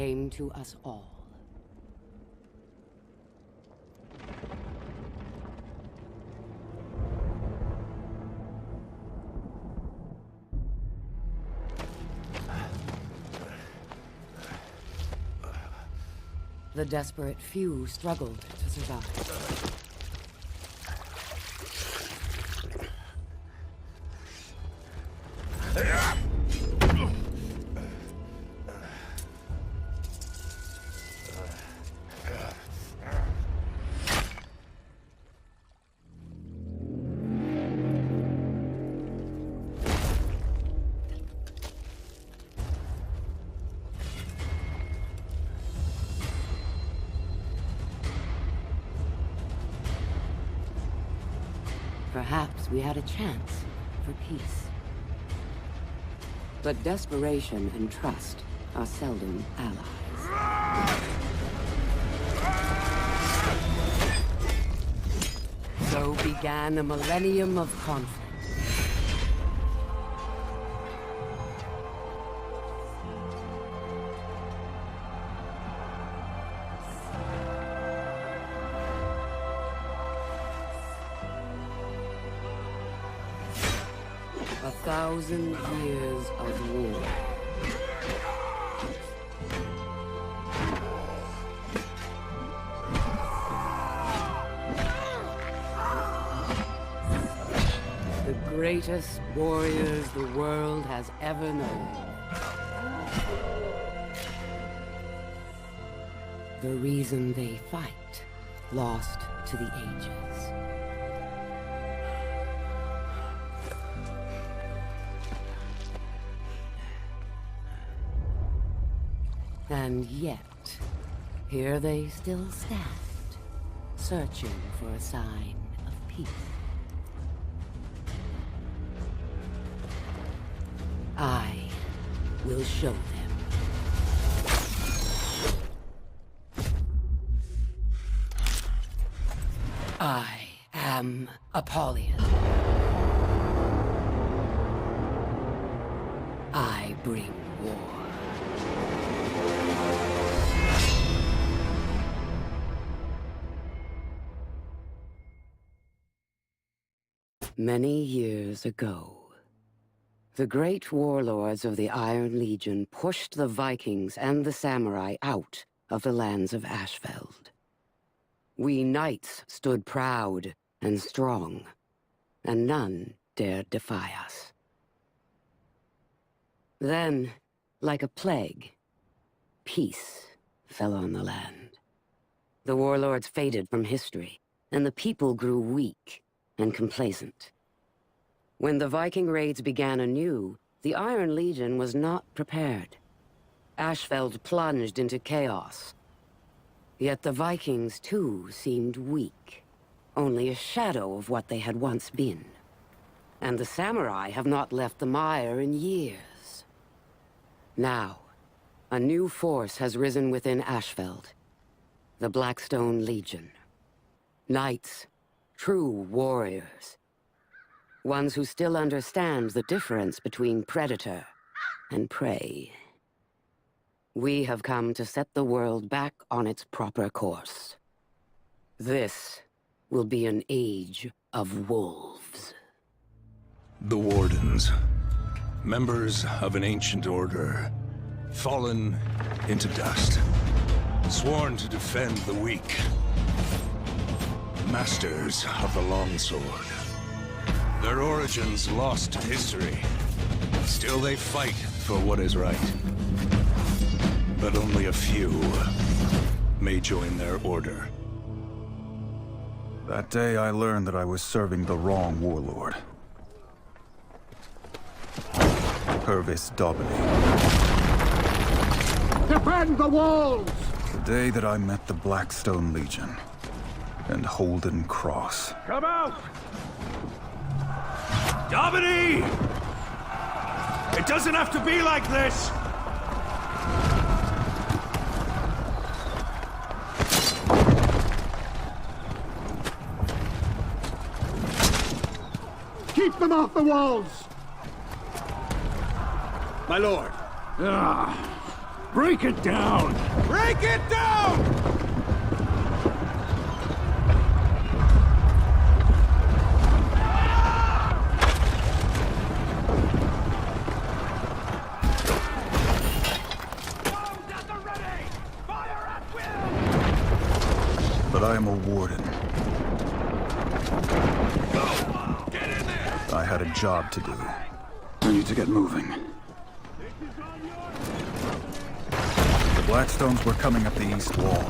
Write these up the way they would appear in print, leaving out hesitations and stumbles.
came to us all. The desperate few struggled to survive. Perhaps we had a chance for peace. But desperation and trust are seldom allies. So began a millennium of conflict. 1,000 years of war. The greatest warriors the world has ever known. The reason they fight, lost to the ages. And yet, here they still stand, searching for a sign of peace. I will show them. I am Apollyon. I bring war. Many years ago, the great warlords of the Iron Legion pushed the Vikings and the samurai out of the lands of Ashfeld. We knights stood proud and strong, and none dared defy us. Then, like a plague, peace fell on the land. The warlords faded from history, and the people grew weak and complacent. When the Viking raids began anew, the Iron Legion was not prepared. Ashfeld plunged into chaos. Yet the Vikings, too, seemed weak, only a shadow of what they had once been. And the samurai have not left the mire in years. Now, a new force has risen within Ashfeld. The Blackstone Legion. Knights, true warriors. Ones who still understand the difference between predator and prey. We have come to set the world back on its proper course. This will be an age of wolves. The Wardens, members of an ancient order, fallen into dust, sworn to defend the weak. Masters of the Longsword. Their origins lost to history. Still they fight for what is right. But only a few may join their order. That day I learned that I was serving the wrong warlord. Purvis Daubeny. Defend the walls! The day that I met the Blackstone Legion and Holden Cross. Come out! Daubeny! It doesn't have to be like this! Keep them off the walls! My lord. Break it down! Break it down! But I am a warden. I had a job to do. I need to get moving. The Blackstones were coming up the east wall.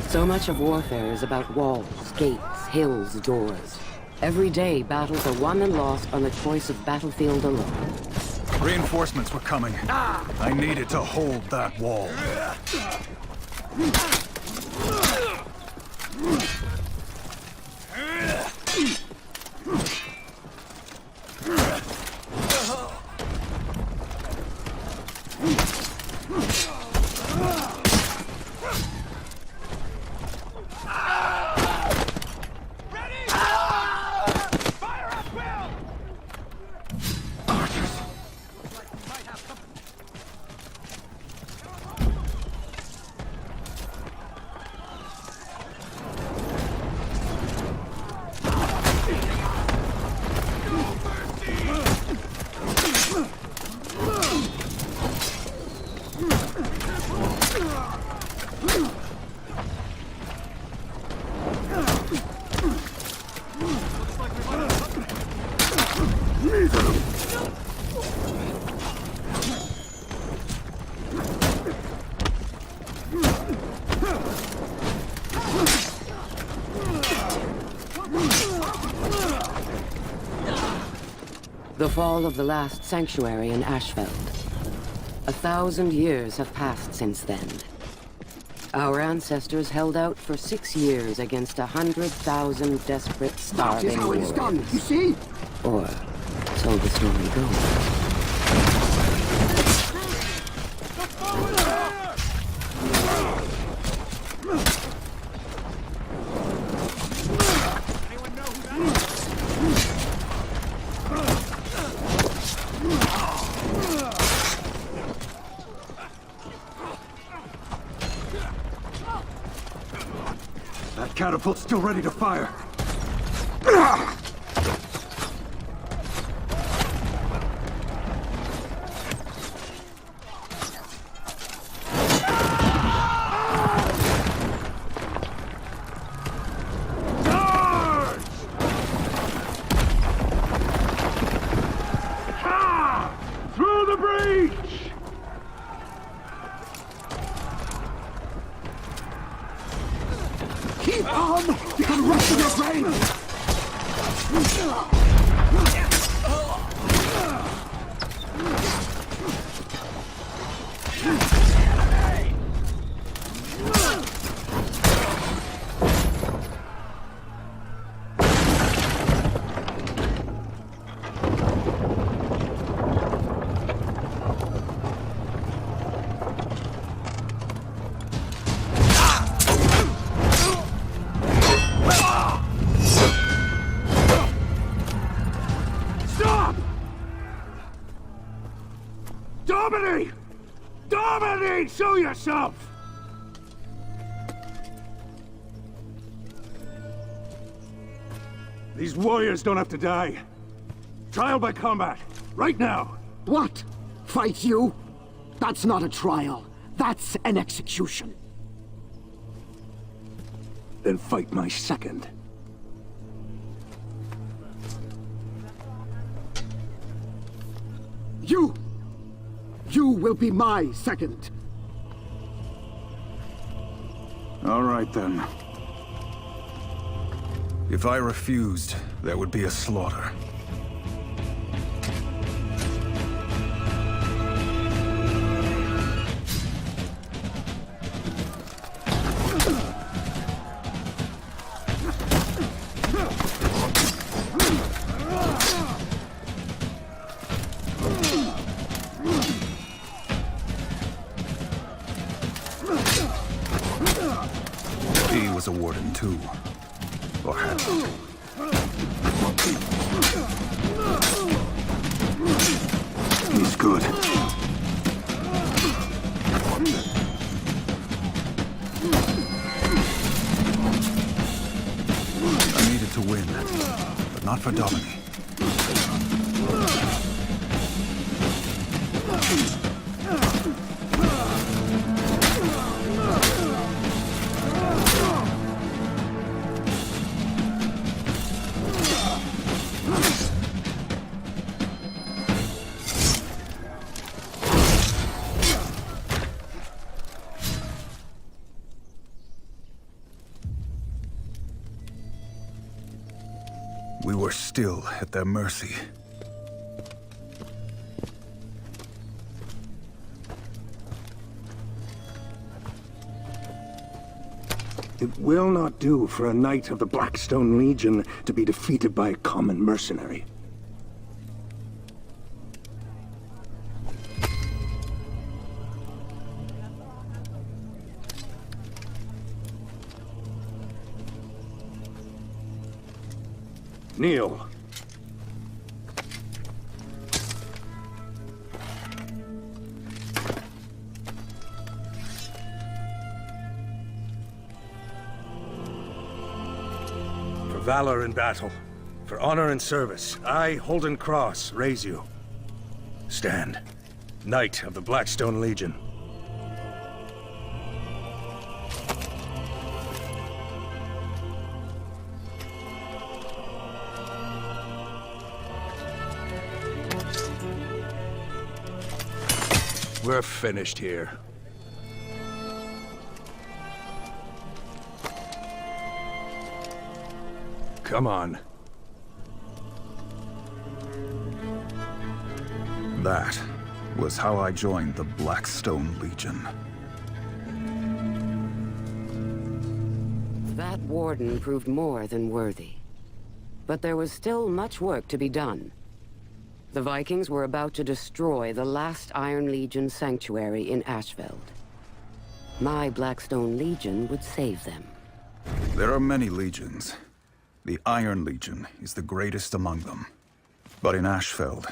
So much of warfare is about walls, gates, hills, doors. Every day, battles are won and lost on the choice of battlefield alone. Reinforcements were coming. I needed to hold that wall. The fall of the last sanctuary in Ashfeld. 1,000 years have passed since then. Our ancestors held out for 6 years against 100,000 desperate, That is starving how it's done, warriors. you see? Or so the story goes. That catapult's still ready to fire. Through the breach! Keep on! You can rush to your brain! Stop! Dominate! Dominate! Show yourself! These warriors don't have to die. Trial by combat, right now. What? Fight you? That's not a trial. That's an execution. Then fight my second. You will be my second. All right, then. If I refused, there would be a slaughter. He was a warden too. Or had to. He's good. I needed to win, but not for Domini. We were still at their mercy. It will not do for a knight of the Blackstone Legion to be defeated by a common mercenary. Kneel. For valor in battle, for honor and service, I, Holden Cross, raise you. Stand, Knight of the Blackstone Legion. We're finished here. Come on. That was how I joined the Blackstone Legion. That warden proved more than worthy. But there was still much work to be done. The Vikings were about to destroy the last Iron Legion sanctuary in Ashveld. My Blackstone Legion would save them. There are many legions. The Iron Legion is the greatest among them. But in Ashveld,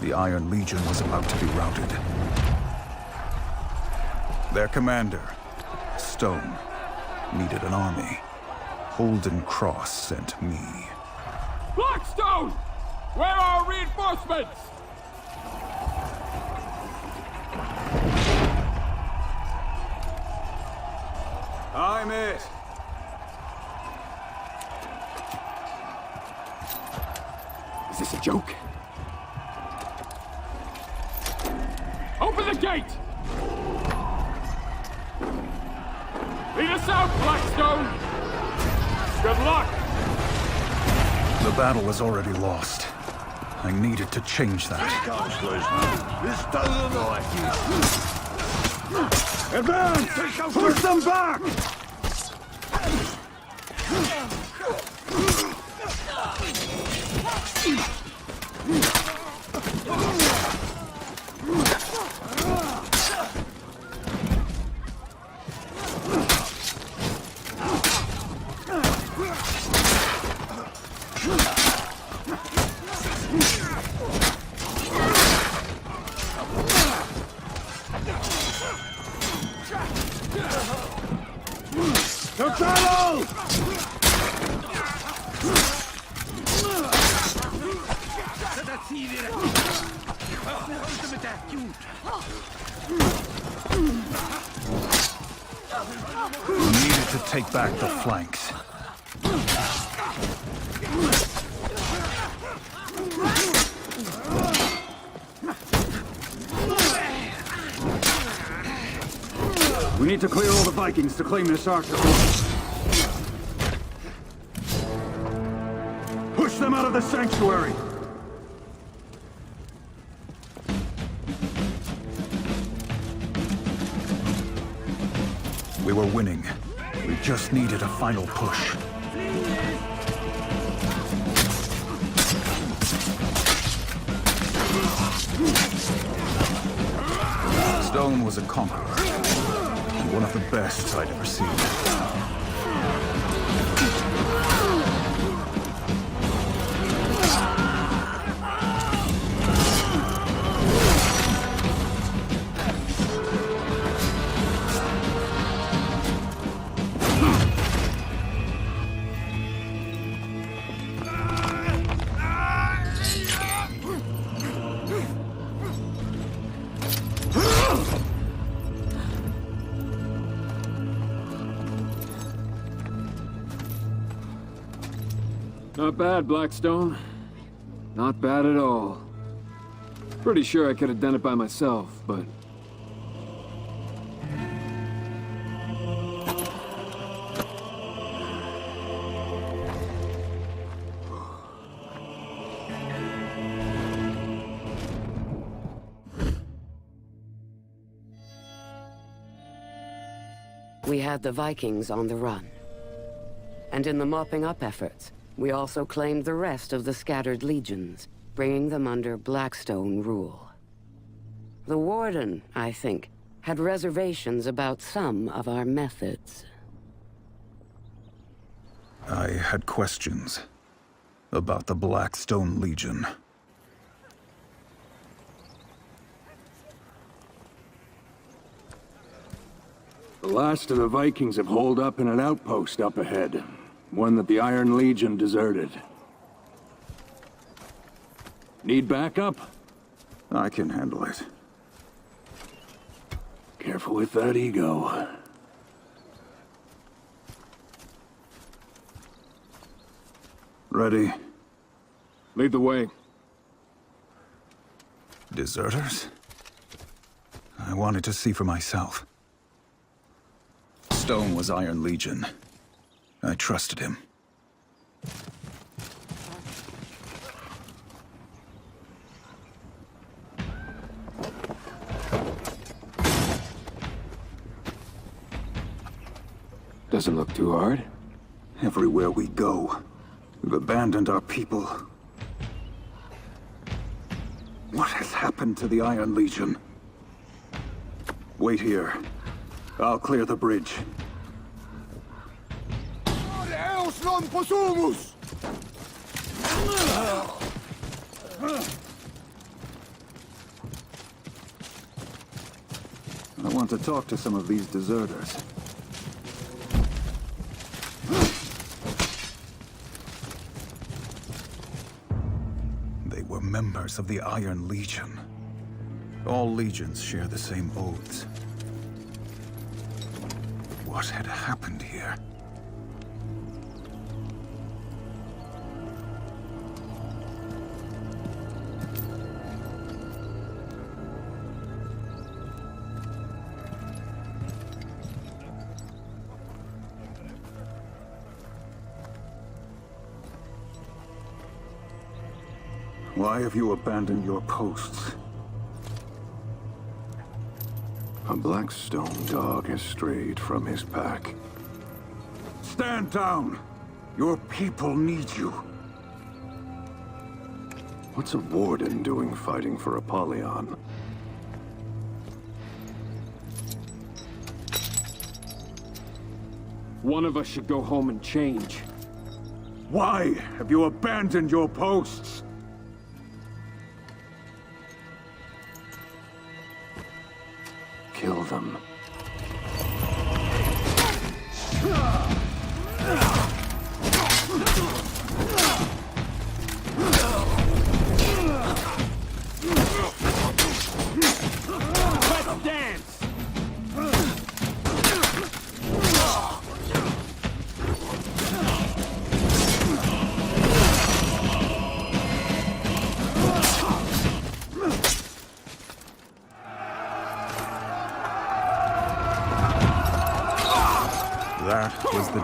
the Iron Legion was about to be routed. Their commander, Stone, needed an army. Holden Cross sent me. Blackstone! Where are reinforcements? I'm it. Is this a joke? Open the gate! Lead us out, Blackstone! Good luck! The battle was already lost. I needed to change that. Advance! Push them back! To battle! We needed to take back the flanks. We need to clear all the Vikings to claim this archer. Push them out of the sanctuary! We were winning. We just needed a final push. Stone was a conqueror, and one of the best I'd ever seen. Not bad, Blackstone. Not bad at all. Pretty sure I could have done it by myself, but... We had the Vikings on the run. And in the mopping up efforts, we also claimed the rest of the scattered legions, bringing them under Blackstone rule. The Warden, I think, had reservations about some of our methods. I had questions about the Blackstone Legion. The last of the Vikings have holed up in an outpost up ahead. One that the Iron Legion deserted. Need backup? I can handle it. Careful with that ego. Ready? Lead the way. Deserters? I wanted to see for myself. Stone was Iron Legion. I trusted him. Doesn't look too hard. Everywhere we go, we've abandoned our people. What has happened to the Iron Legion? Wait here. I'll clear the bridge. I want to talk to some of these deserters. They were members of the Iron Legion. All legions share the same oaths. What had happened here? Why have you abandoned your posts? A Blackstone dog has strayed from his pack. Stand down! Your people need you. What's a Warden doing fighting for Apollyon? One of us should go home and change. Why have you abandoned your posts? Kill them. Let's dance!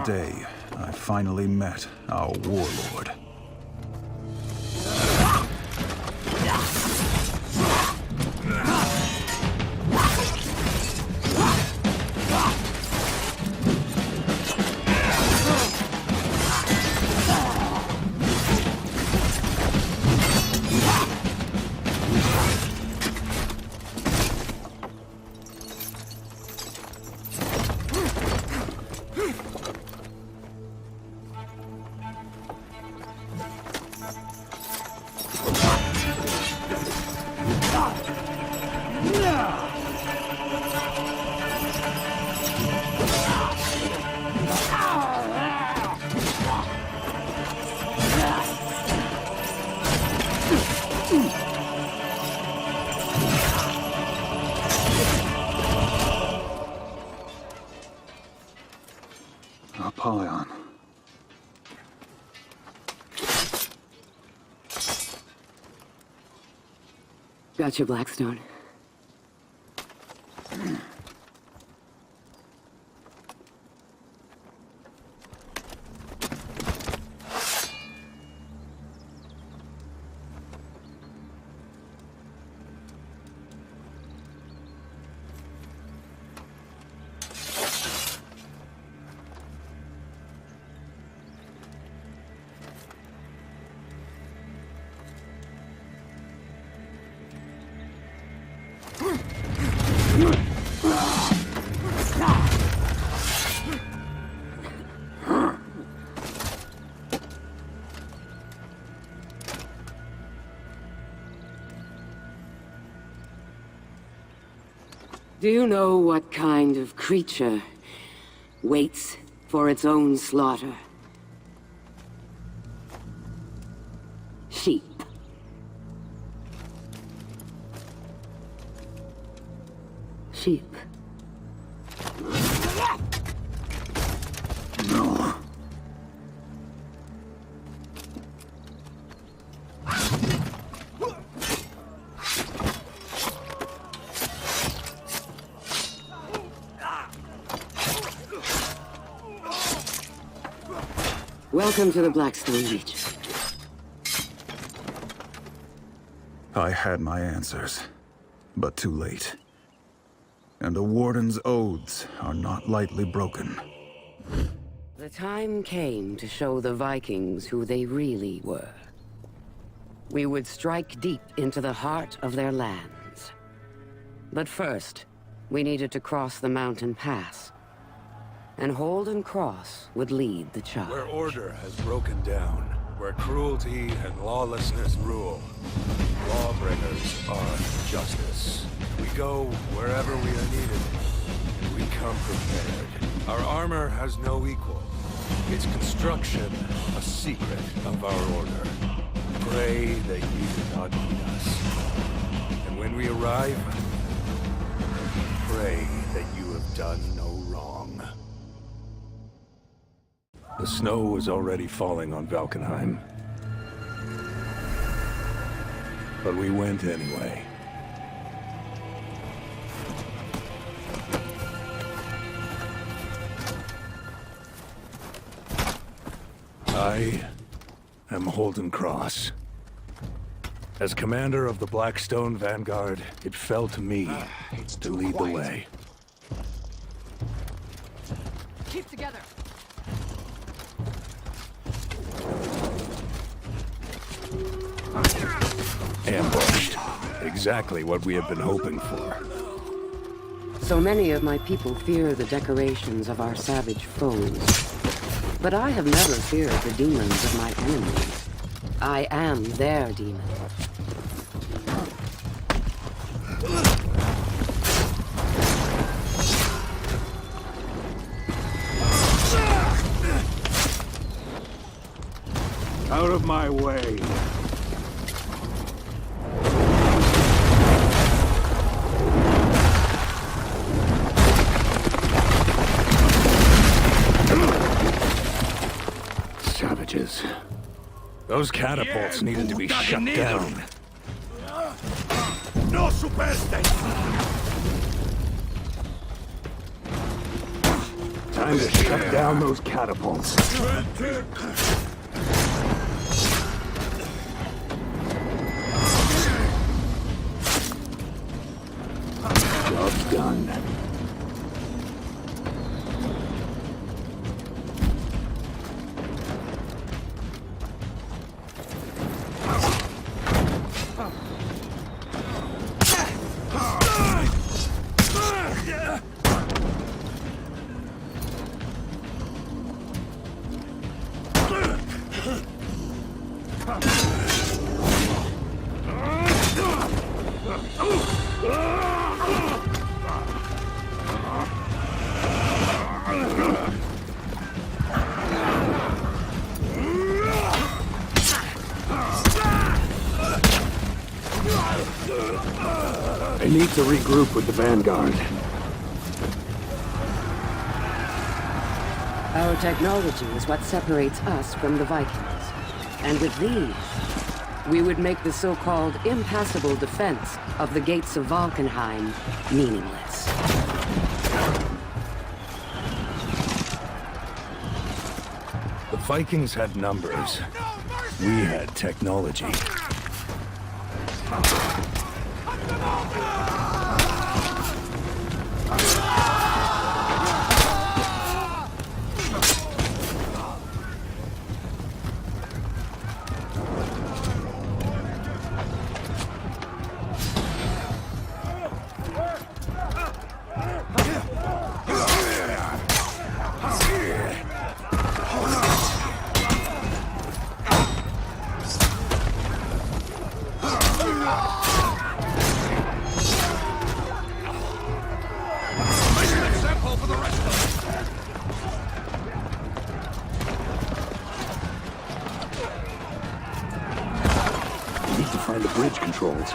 day, I finally met our warlord. Apollyon. Got you, Blackstone. Do you know what kind of creature waits for its own slaughter? Sheep. Sheep. No. Welcome to the Blackstone Legion. I had my answers, but too late. And the Warden's oaths are not lightly broken. The time came to show the Vikings who they really were. We would strike deep into the heart of their lands. But first, we needed to cross the mountain pass. And Holden Cross would lead the charge. Where order has broken down, where cruelty and lawlessness rule, lawbringers are justice. We go wherever we are needed, and we come prepared. Our armor has no equal. Its construction, a secret of our order. Pray that you do not need us. And when we arrive, pray that you have done no wrong. The snow was already falling on Valkenheim. But we went anyway. I am Holden Cross. As commander of the Blackstone Vanguard, it fell to me to lead the way. Keep together. Ambushed. Exactly what we have been hoping for. So many of my people fear the decorations of our savage foes. But I have never feared the demons of my enemies. I am their demon. Out of my way. Savages. Those catapults needed to be shut down. No superstate! Time to shut down those catapults. Job's done. I need to regroup with the Vanguard. Our technology is what separates us from the Vikings. And with these, we would make the so-called impassable defense of the gates of Valkenheim meaningless. The Vikings had numbers. We had technology. Find the bridge controls.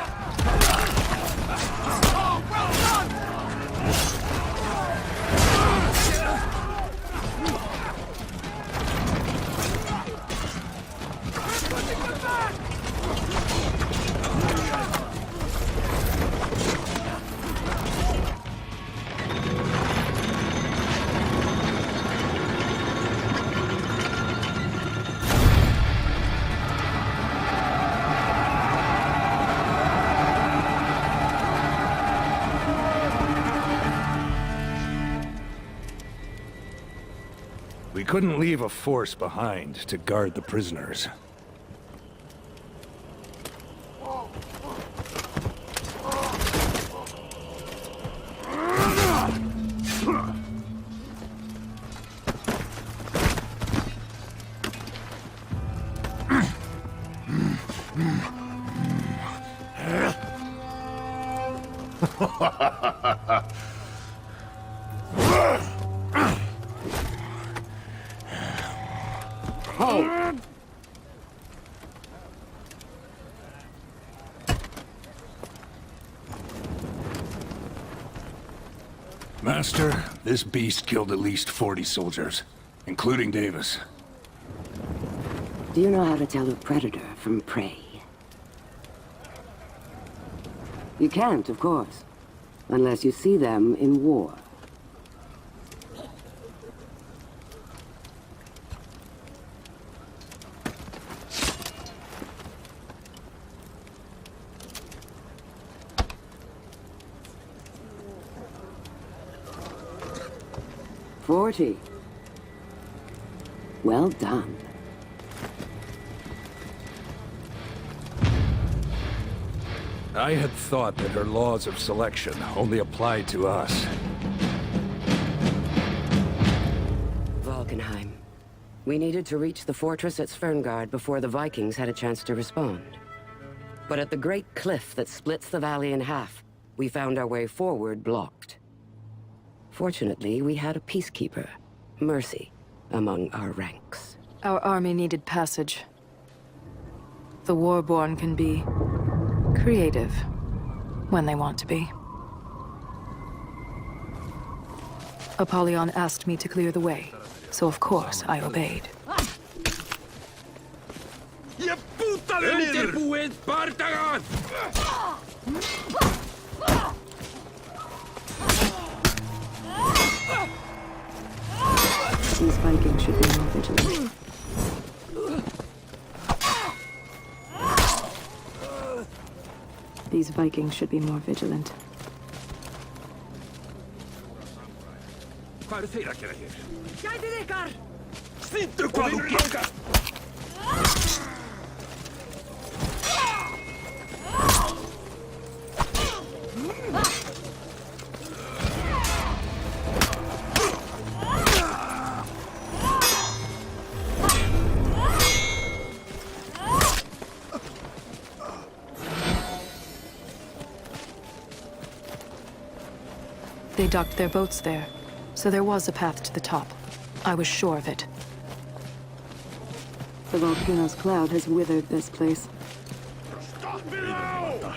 We couldn't leave a force behind to guard the prisoners. Master, this beast killed at least 40 soldiers, including Davis. Do you know how to tell a predator from prey? You can't, of course, unless you see them in war. Well done. I had thought that her laws of selection only applied to us. Valkenheim. We needed to reach the fortress at Sverngard before the Vikings had a chance to respond. But at the great cliff that splits the valley in half, we found our way forward blocked. Fortunately, we had a peacekeeper, Mercy, among our ranks. Our army needed passage. The Warborn can be creative when they want to be. Apollyon asked me to clear the way, so of course I obeyed. These Vikings should be more vigilant. These Vikings should be more vigilant. Hvað eru þeir að gera hér? Gætið ykkar! Sýndu hvað þú getur! They docked their boats there, so there was a path to the top. I was sure of it. The volcano's cloud has withered this place. Stop below!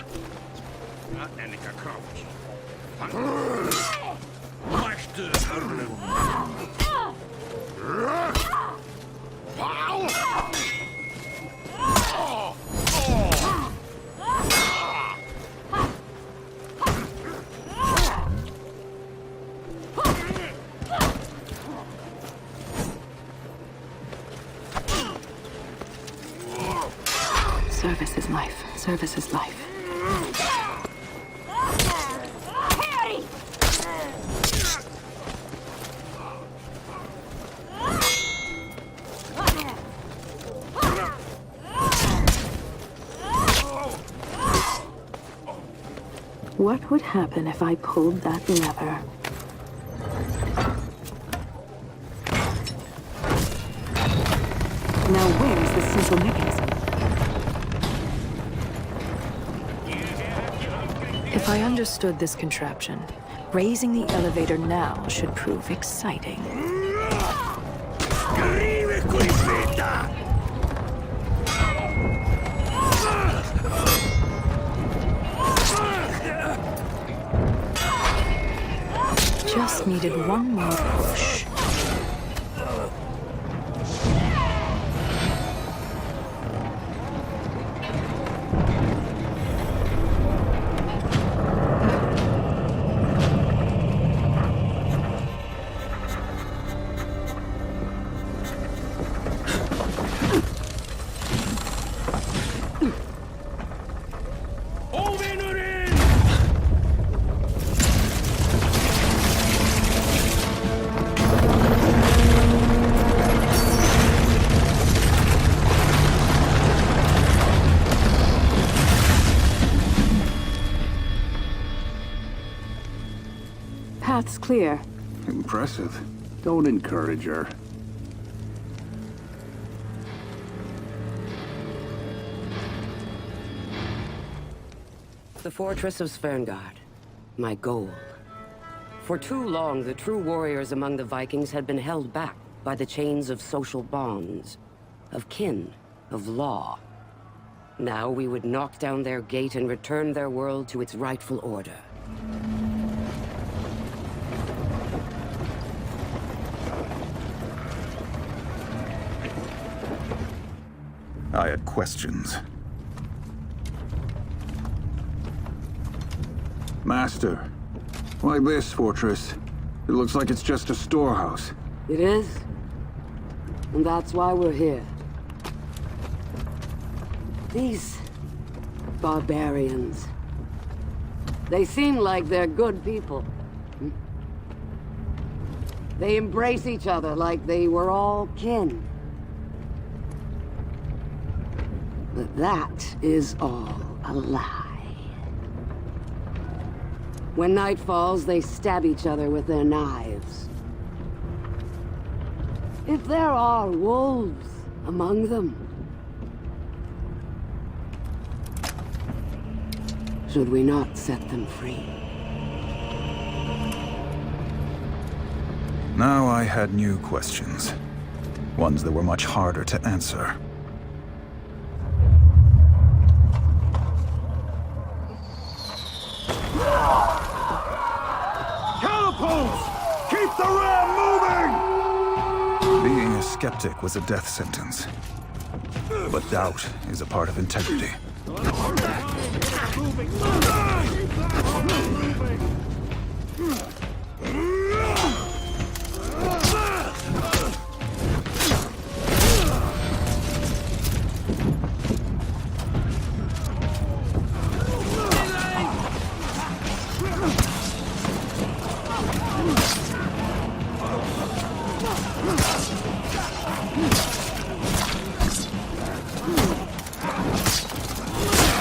Service is life. Service is life. What would happen if I pulled that lever? Now where's the central mechanism? If I understood this contraption, raising the elevator now should prove exciting. Just needed one more push. Path's clear. Impressive. Don't encourage her. The fortress of Sverngard. My goal. For too long, the true warriors among the Vikings had been held back by the chains of social bonds, of kin, of law. Now we would knock down their gate and return their world to its rightful order. I had questions. Master, why this fortress? It looks like it's just a storehouse. It is. And that's why we're here. These barbarians. They seem like they're good people. They embrace each other like they were all kin. But that is all a lie. When night falls, they stab each other with their knives. If there are wolves among them, should we not set them free? Now I had new questions. Ones that were much harder to answer. Catapults! Keep the ram moving! Being a skeptic was a death sentence. But doubt is a part of integrity.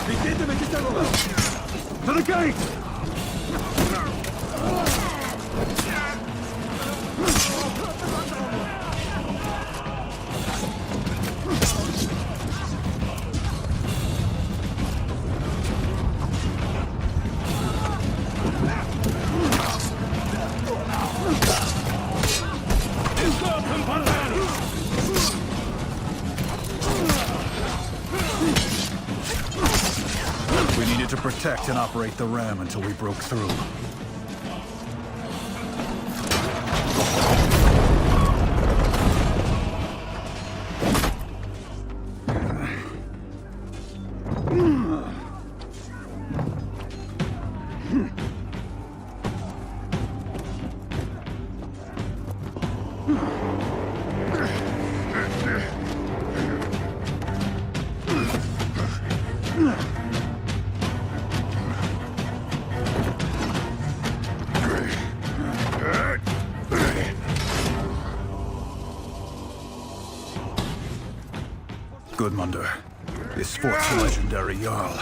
To the gate! We needed to protect and operate the ram until we broke through. Gudmundur, this fort's a legendary Jarl.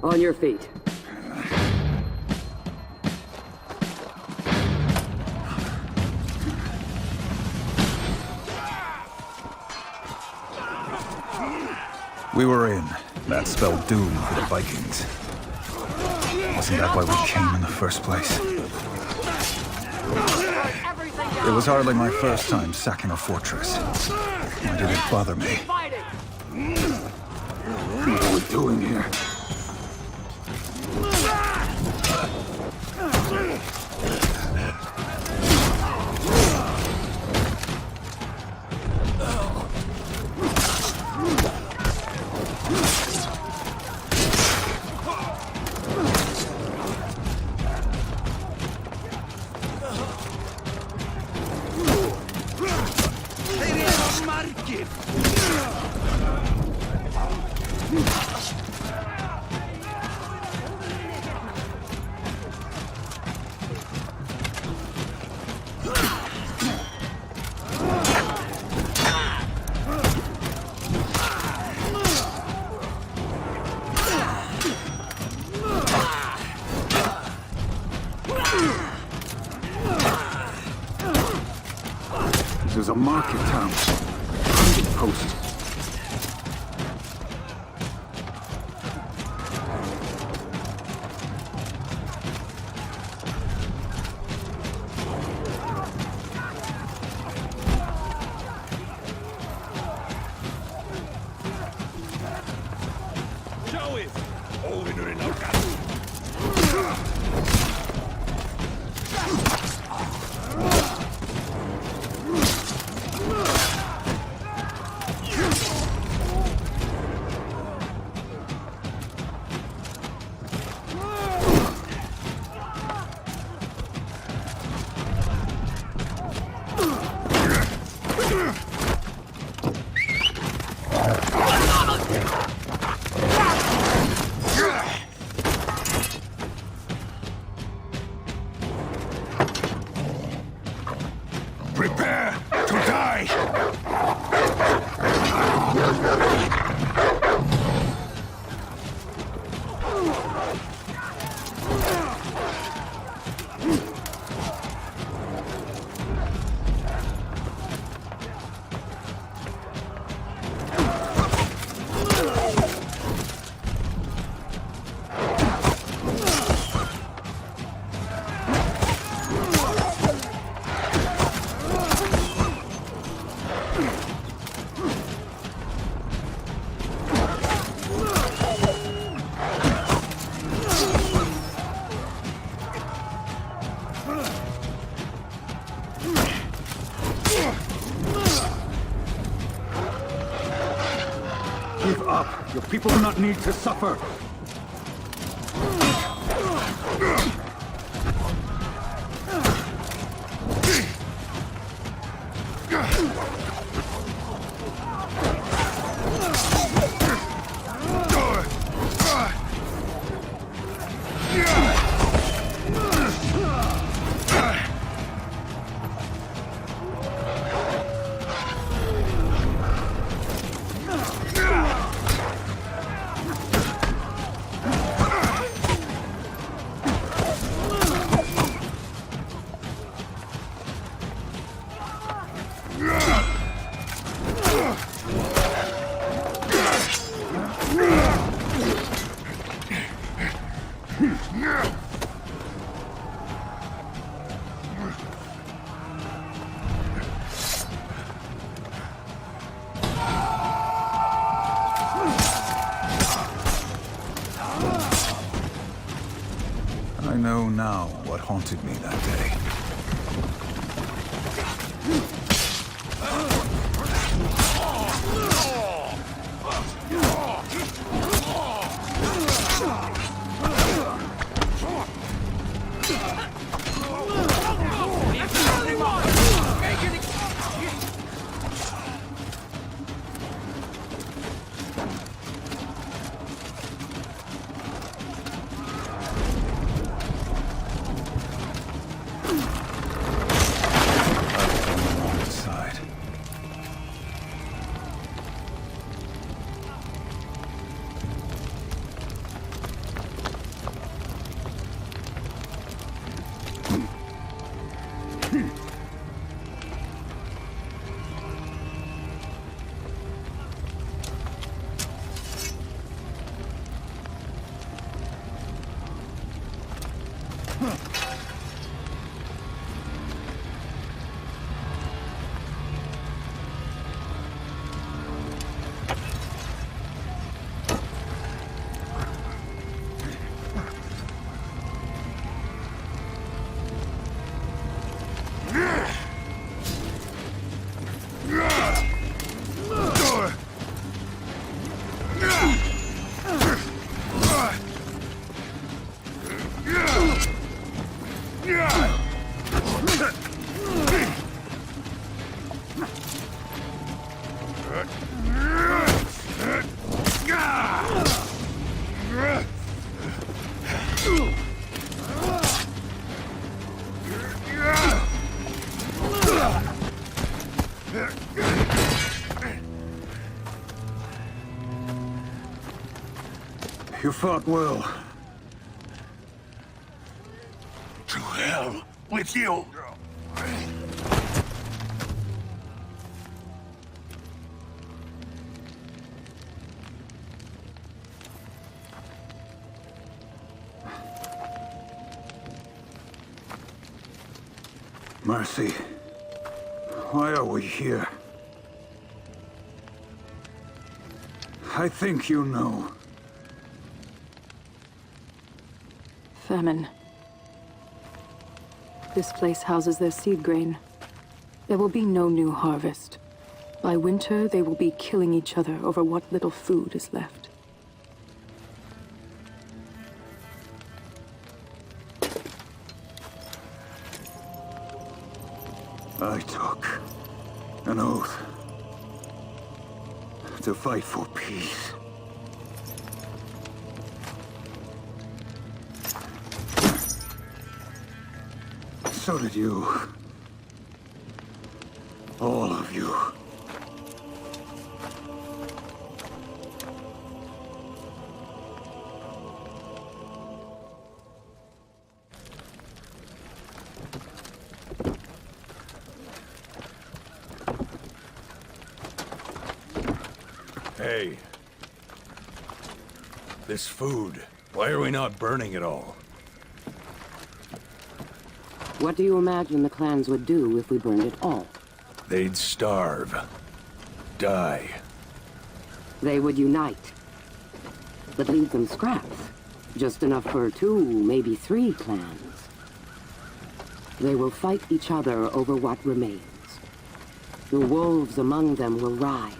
On your feet. We were in. That spelled doom for the Vikings. Wasn't that why we came in the first place? It was hardly my first time sacking a fortress. Why did it bother me? What are we doing here? This is a market town. Hunting post. Prepare to die! Give up. Your people do not need to suffer. I know now what haunted me that day. You fought well. To hell with you! Mercy, why are we here? I think you know. Famine. This place houses their seed grain. There will be no new harvest. By winter, they will be killing each other over what little food is left. I took an oath to fight for peace. So did you. All of you. Hey. This food. Why are we not burning it all? What do you imagine the clans would do if we burned it all? They'd starve. Die. They would unite. But leave them scraps. Just enough for 2, maybe 3 clans. They will fight each other over what remains. The wolves among them will rise.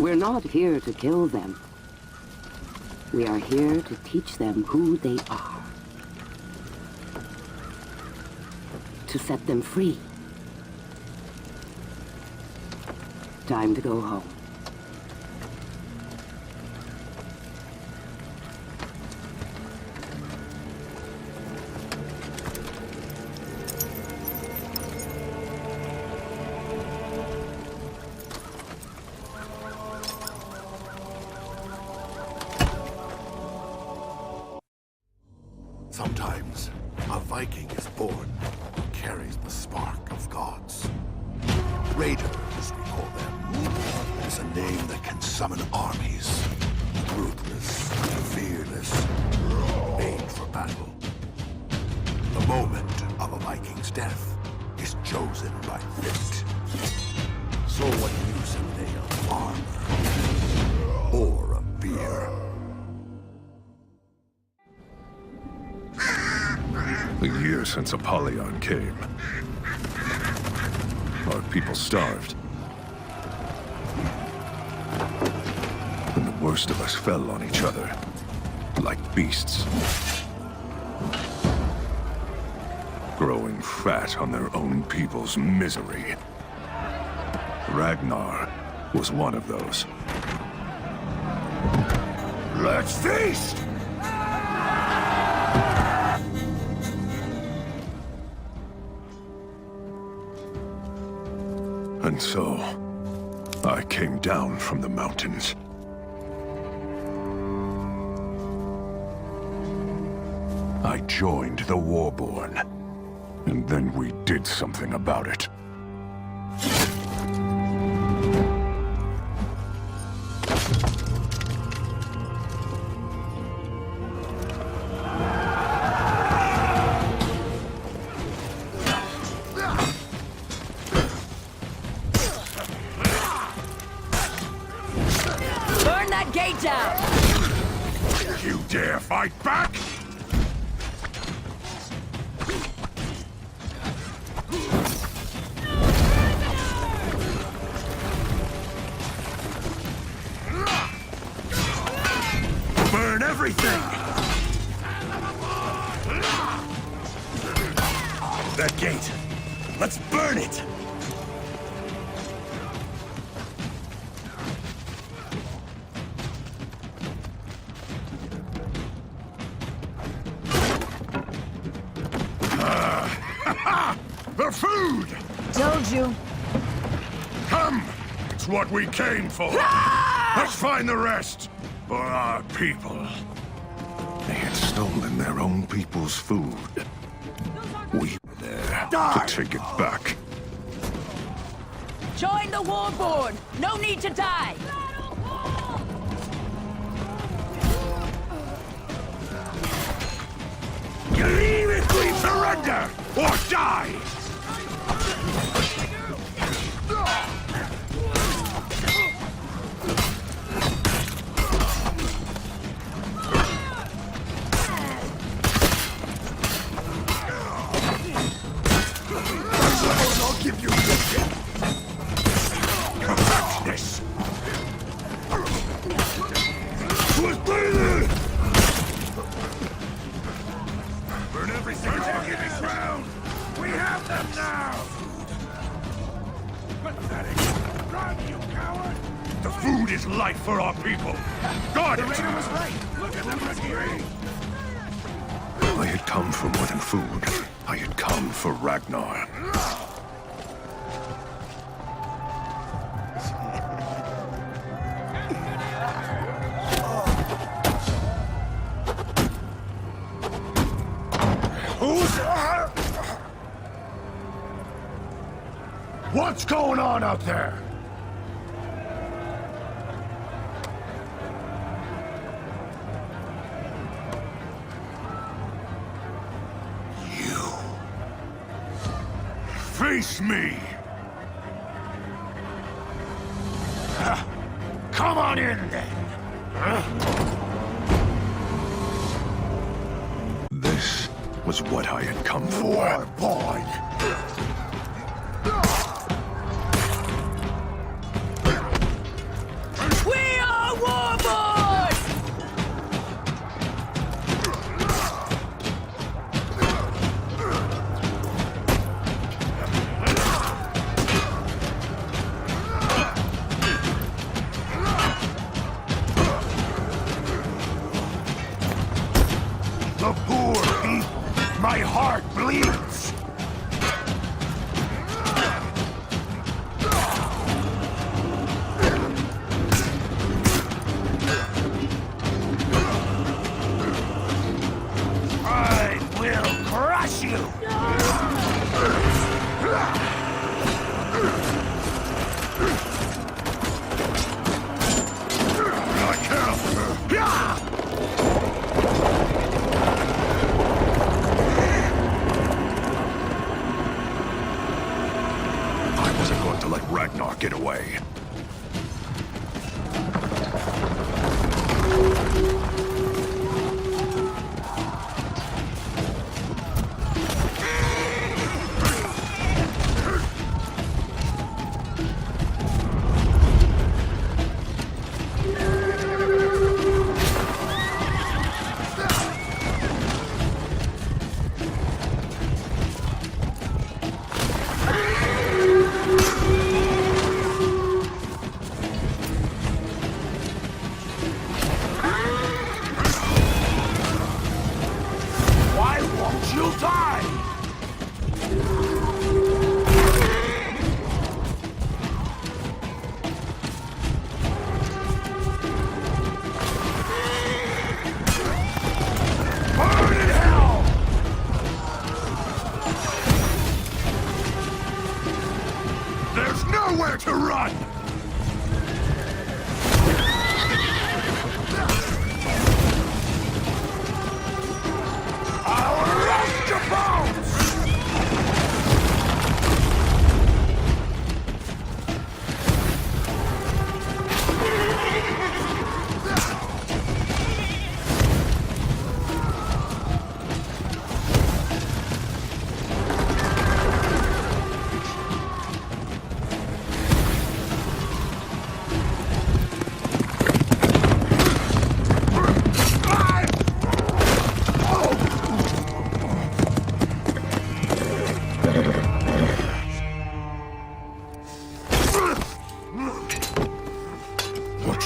We're not here to kill them. We are here to teach them who they are. To set them free. Time to go home. Sometimes a Viking is born who carries the spark of gods. Raiders, we call them. It's a name that can summon armies. Ruthless, fearless, made for battle. The moment of a Viking's death is chosen by fate. So what use are they of armor? Or a beer? A year since Apollyon came. Our people starved. And the worst of us fell on each other, like beasts. Growing fat on their own people's misery. Ragnar was one of those. Let's feast! And so, I came down from the mountains. I joined the Warborn, and then we did something about it. Burn that gate down! You dare fight back? Burn everything! That gate. Let's burn it! The food! Told you. Come! It's what we came for! Let's find the rest! For our people. They had stolen their own people's food. We were there to take it back. Join the Warborn! No need to die! You leave if we surrender! Or die! I'll give you this. This! Who's breathing? Burn everything! Taking this ground! We have them now! Pathetic! Run, you coward! The food is life for our people! Guard it! The raider was right! Look at them retreating! I had come for more than food. I had come for Ragnar. What's going on out there? You. Face me! Come on in, then! This was what I had come for. Boy!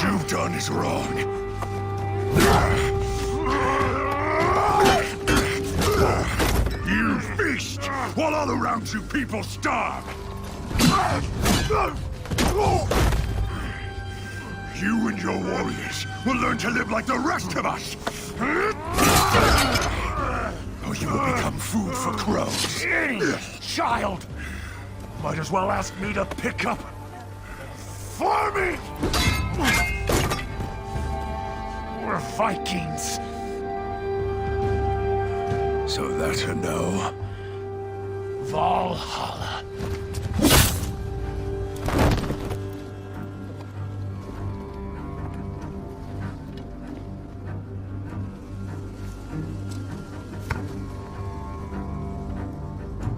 you've done is wrong. You feast while all around you people starve. You and your warriors will learn to live like the rest of us. Or you will become food for crows. Child! Might as well ask me to pick up farming! We're Vikings. So that's a no. Valhalla.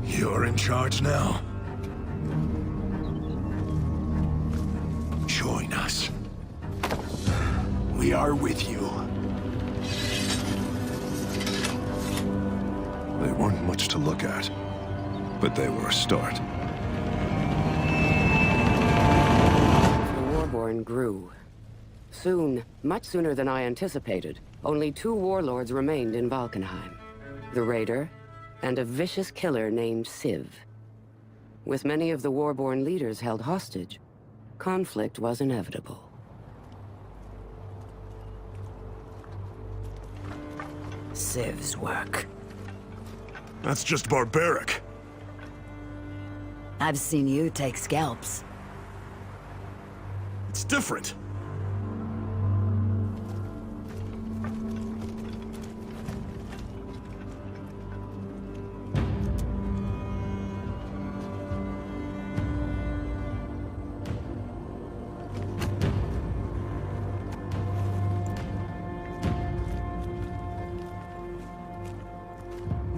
You're in charge now. Join us. We are with you. They weren't much to look at, but they were a start. The Warborn grew. Soon, much sooner than I anticipated, only 2 warlords remained in Valkenheim. The Raider, and a vicious killer named Civ. With many of the Warborn leaders held hostage, conflict was inevitable. Civ's work. That's just barbaric. I've seen you take scalps. It's different.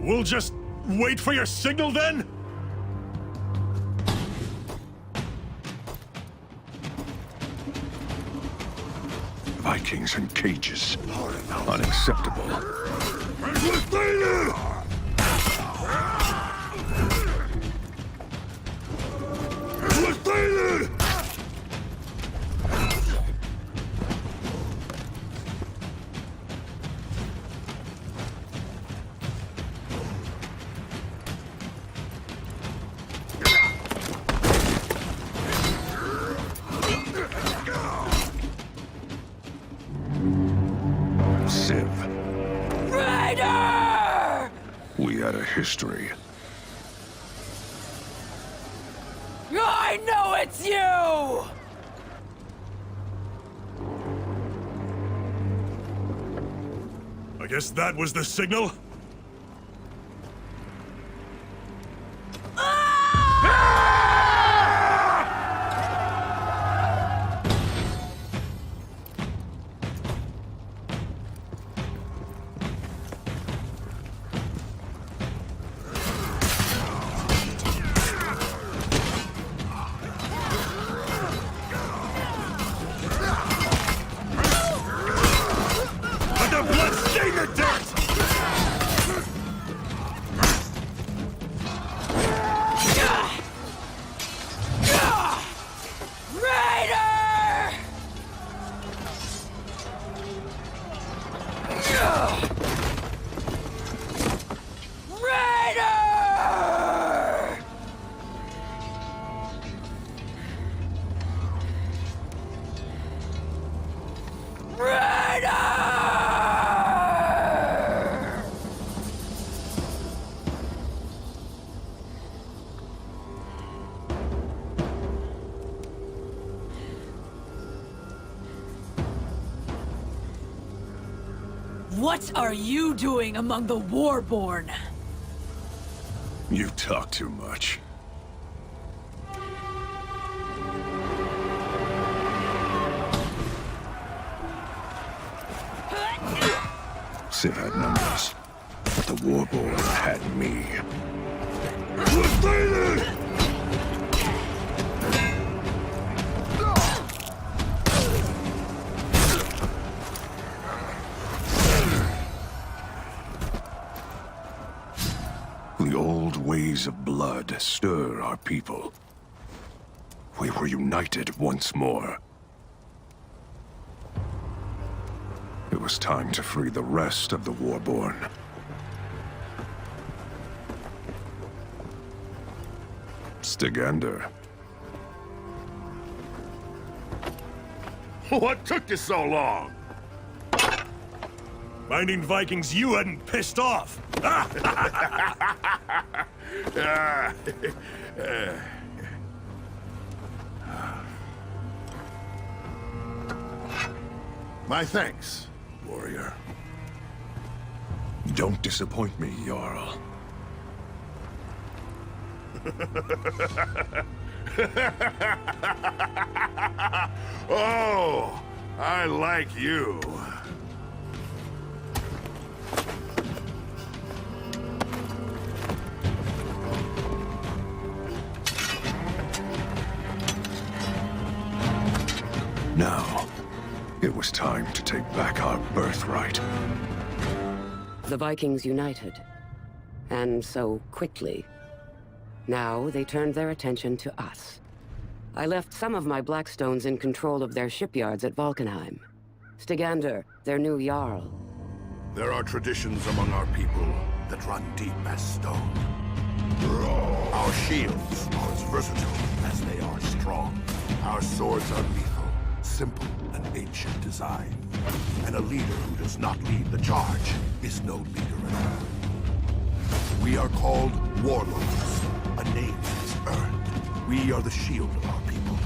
We'll just wait for your signal then? Vikings in cages. Unacceptable. Civ. Raider! We had a history. I know it's you! I guess that was the signal? Let the blood stain the dirt! Raider! Raider! Raider! What are you doing among the Warborn? You talk too much. Civ had numbers, but the Warborn had me. The old ways of blood stir our people. We were united once more. It was time to free the rest of the Warborn. Stygander. What took you so long? Finding Vikings you hadn't pissed off. My thanks, warrior. Don't disappoint me, Jarl. Oh, I like you. Now, it was time to take back our birthright. The Vikings united. And so quickly. Now they turned their attention to us. I left some of my Blackstones in control of their shipyards at Valkenheim. Stygander, their new Jarl. There are traditions among our people that run deep as stone. Our shields are as versatile as they are strong. Our swords are lethal, simple and ancient design. And a leader who does not lead the charge is no leader at all. We are called warlords, a name that is earned. We are the shield of our people.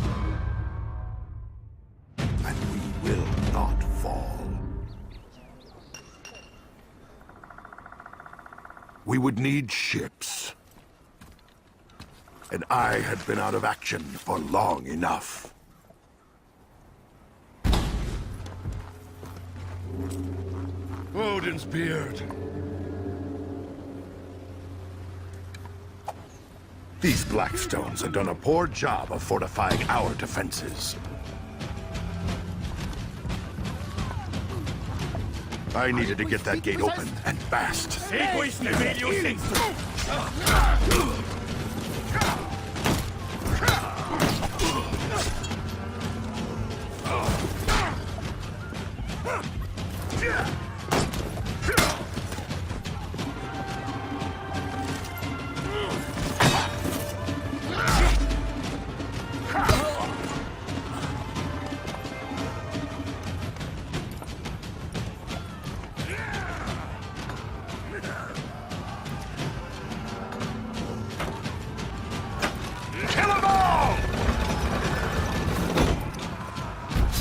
And we will not fall. We would need ships. And I had been out of action for long enough. Odin's beard. These Blackstones have done a poor job of fortifying our defenses. I needed to get that gate open, and fast.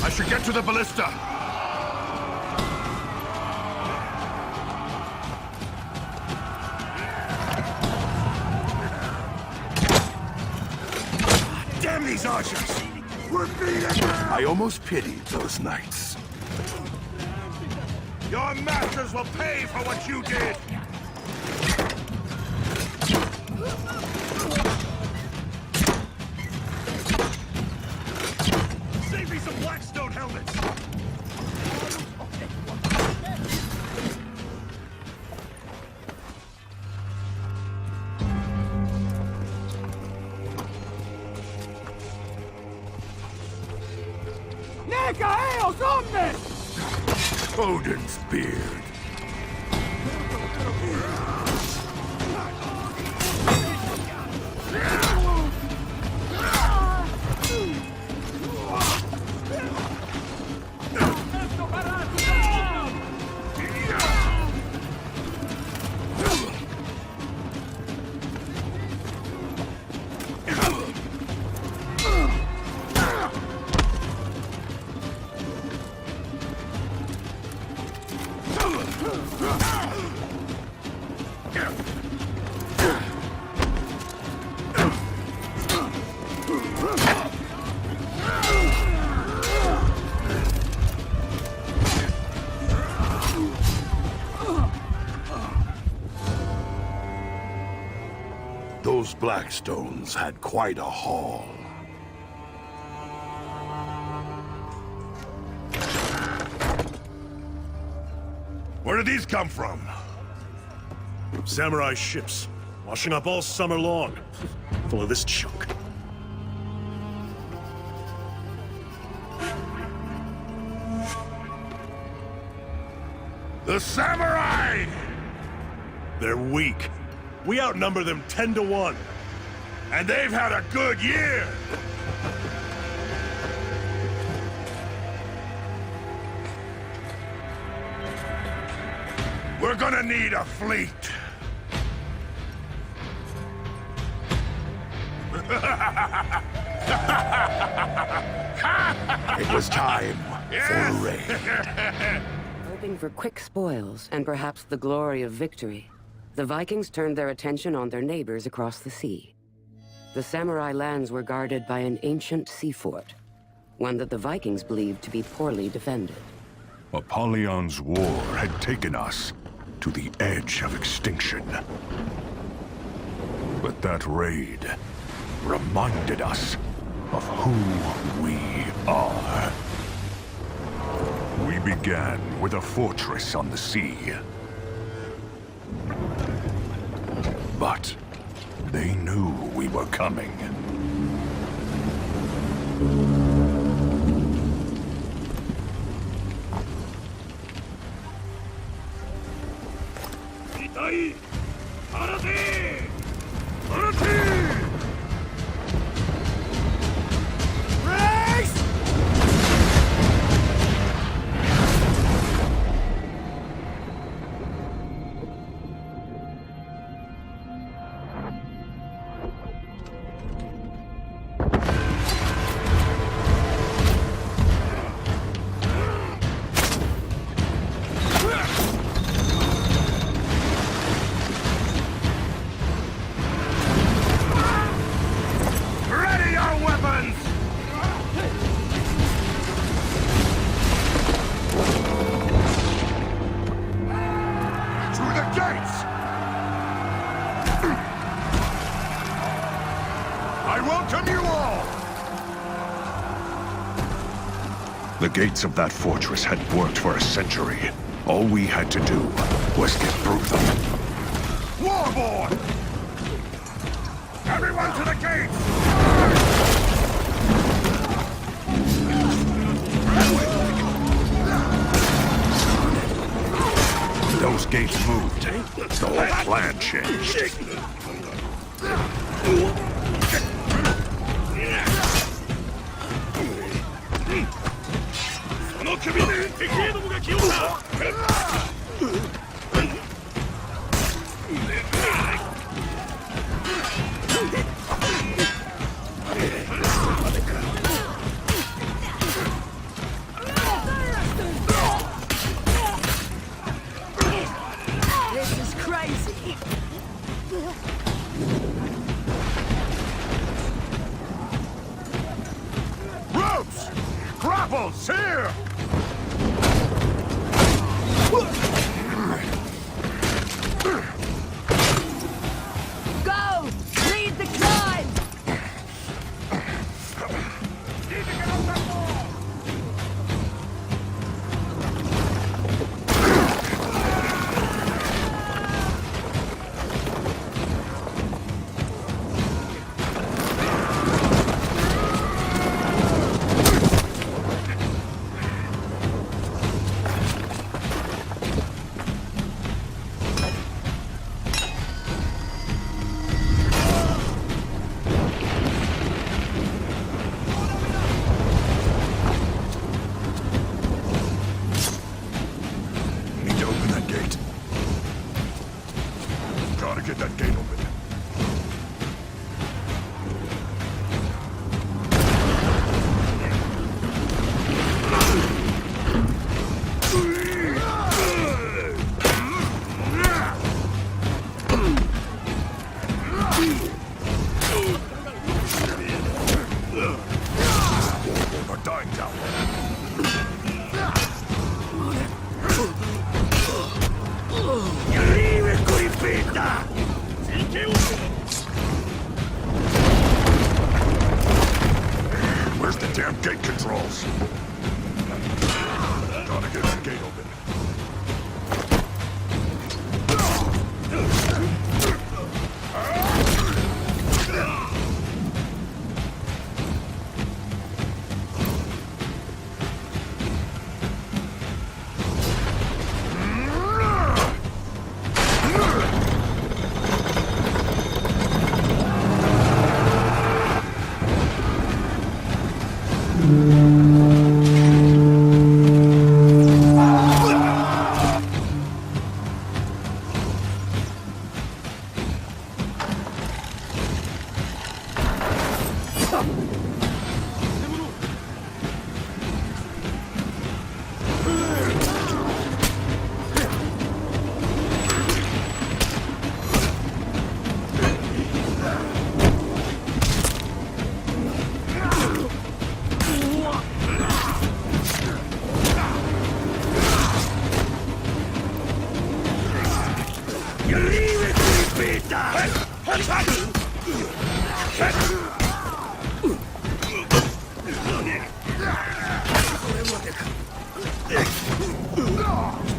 I should get to the ballista! Damn these archers! We're beating! I almost pitied those knights. Your masters will pay for what you did! Save me some Blackstone helmets! Odin's beard. Those Blackstones had quite a haul. Where did these come from? Samurai ships, washing up all summer long, full of this junk. The samurai! They're weak. We outnumber them 10 to 1. And they've had a good year! We're gonna need a fleet. It was time for a raid. Hoping for quick spoils and perhaps the glory of victory, the Vikings turned their attention on their neighbors across the sea. The samurai lands were guarded by an ancient sea fort, one that the Vikings believed to be poorly defended. Apollyon's war had taken us to the edge of extinction. But that raid reminded us of who we are. We began with a fortress on the sea. But they knew we were coming. Ready your weapons! To the gates! I welcome you all! The gates of that fortress had worked for a century. All we had to do was get through them. Warborn! Everyone to the gates! Those gates moved. The whole plan changed. This is crazy. Ropes! Grapples, here! Go! Lead the climb!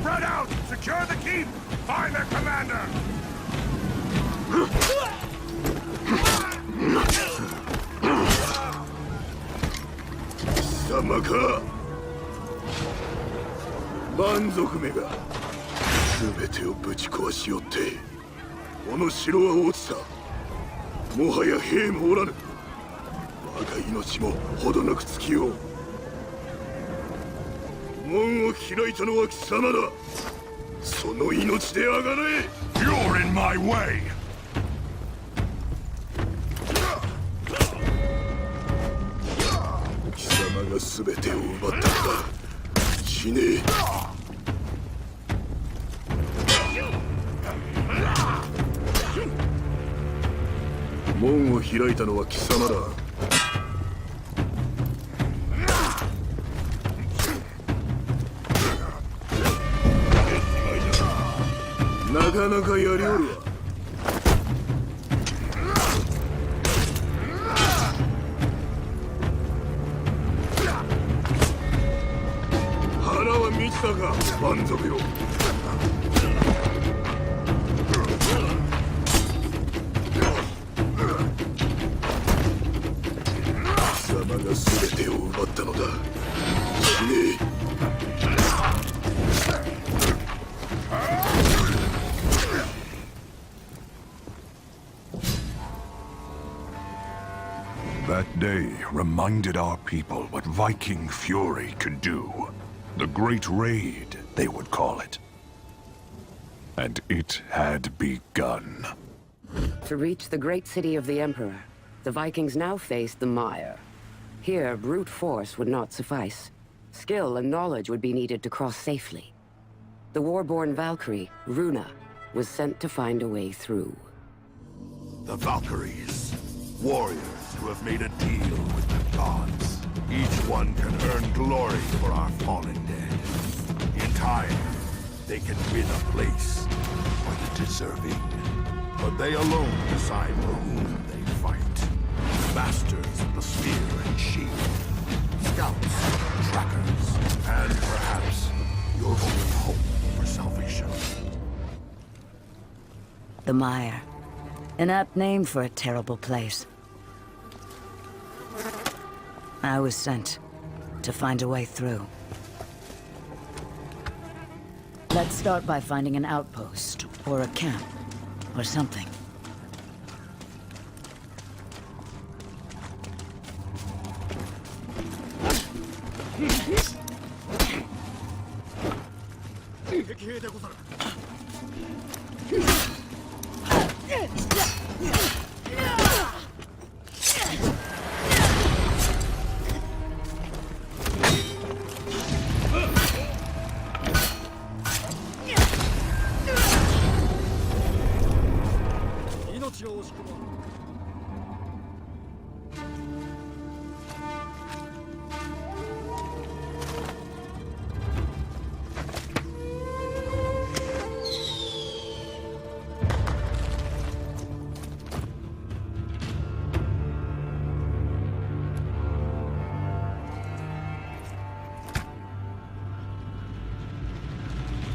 Spread out! Secure the keep! Find their commander! Samaka! 蛮族めが全てをぶち壊しよってこの城は落ちた。もはや兵もおらぬ。我が命もほどなく尽きよう。門を開いたのは貴様だ。その命であがれ。 You're in my way! 貴様が全てを奪ったのだ。死ねえ。門を開いたのは貴様だ。なかなかやりおるわ。腹は満ちたか、蛮族よ。貴様が全てを奪ったのだ。死ねえ。That day reminded our people what Viking fury could do. The Great Raid, they would call it. And it had begun. To reach the great city of the Emperor, the Vikings now faced the Mire. Here, brute force would not suffice. Skill and knowledge would be needed to cross safely. The war-born Valkyrie, Runa, was sent to find a way through. The Valkyries, warriors who have made a deal with the gods. Each one can earn glory for our fallen dead. In time, they can win a place for the deserving. But they alone decide for whom they fight. Masters of the spear and shield, scouts, trackers, and perhaps your only hope for salvation. The Mire. An apt name for a terrible place. I was sent to find a way through. Let's start by finding an outpost, or a camp, or something.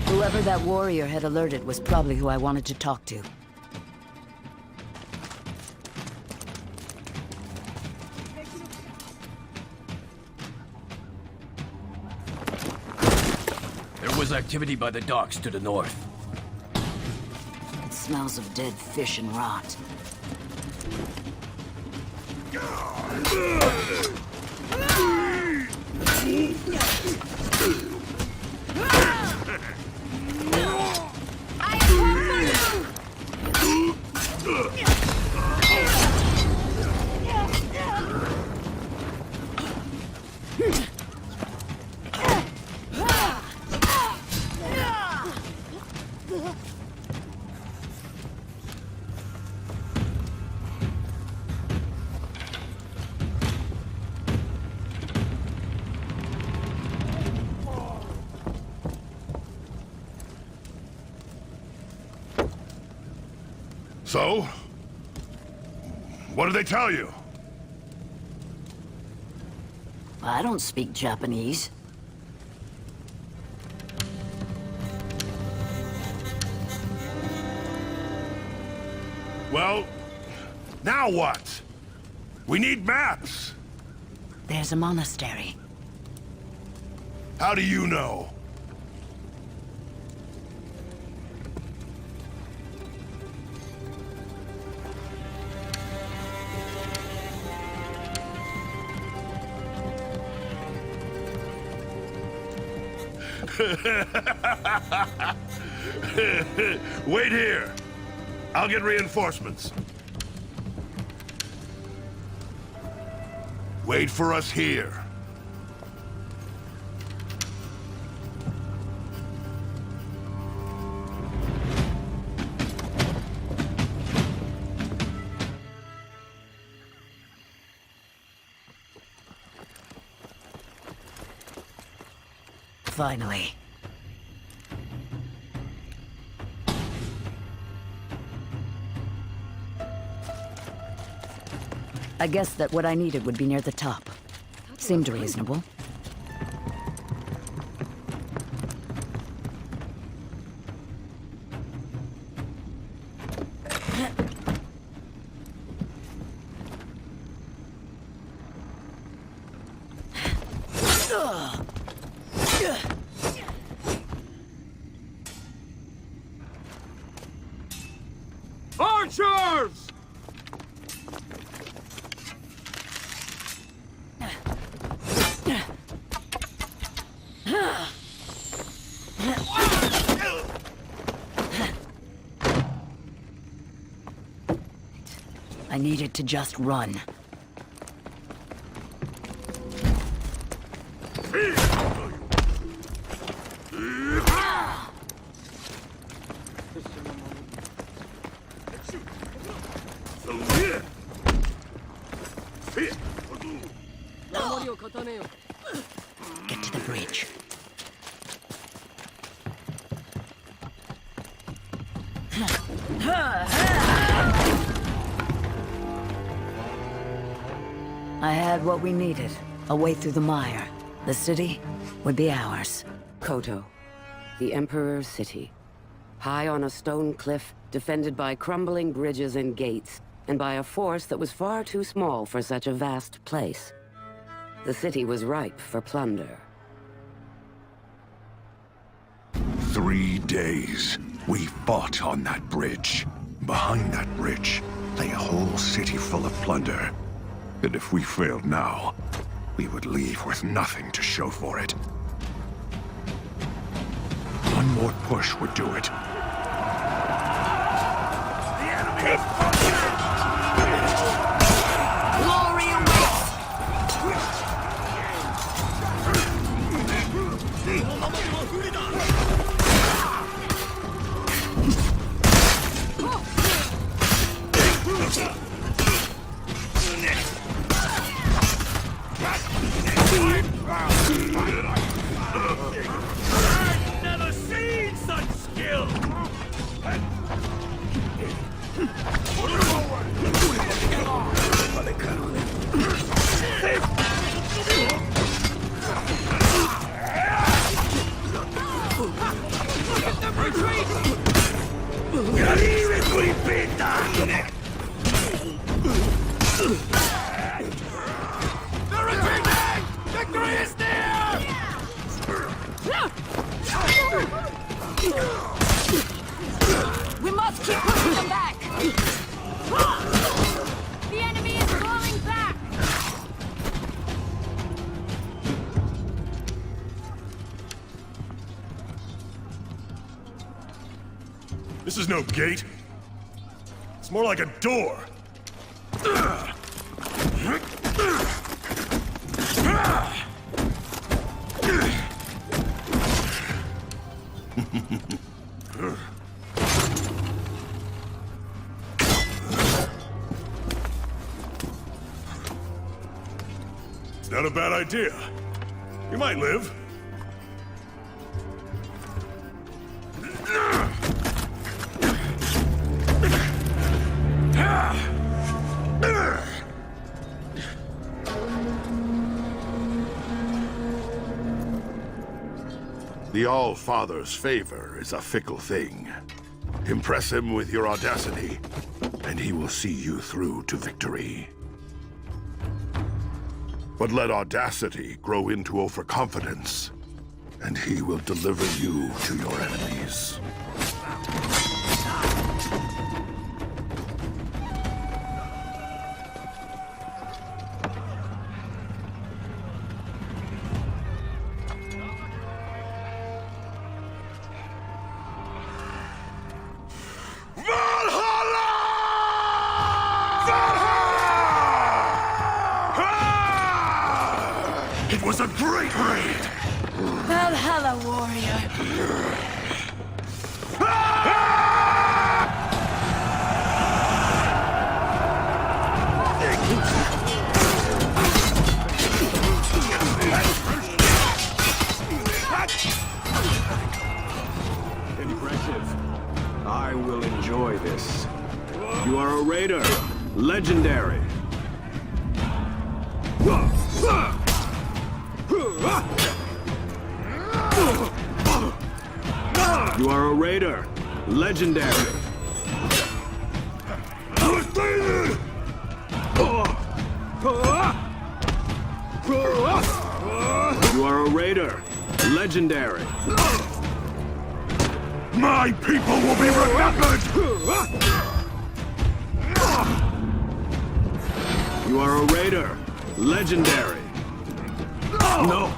Whoever that warrior had alerted was probably who I wanted to talk to. There was activity by the docks to the north. It smells of dead fish and rot. So? What did they tell you? I don't speak Japanese. Well, now what? We need maps! There's a monastery. How do you know? Wait here. I'll get reinforcements. Wait for us here. Finally. I guess that what I needed would be near the top. Seemed reasonable. Archers! I needed to just run. Get to the bridge. I had what we needed. A way through the mire. The city would be ours. Koto, the Emperor's city. High on a stone cliff, defended by crumbling bridges and gates, and by a force that was far too small for such a vast place. The city was ripe for plunder. 3 days. We fought on that bridge. Behind that bridge lay a whole city full of plunder. And if we failed now, we would leave with nothing to show for it. One more push would do it. The enemy is Glory awaits! I've never seen such skill! We must keep pushing them back! The enemy is falling back! This is no gate. It's more like a door. It's not a bad idea. You might live. The All-Father's favor is a fickle thing. Impress him with your audacity, and he will see you through to victory. But let audacity grow into overconfidence, and he will deliver you to your enemies. It was a great raid! Valhalla, warrior. Impressive. I will enjoy this. You are a raider. Legendary. You are a raider. Legendary. You are a raider. Legendary. My people will be remembered! You are a raider. Legendary. No.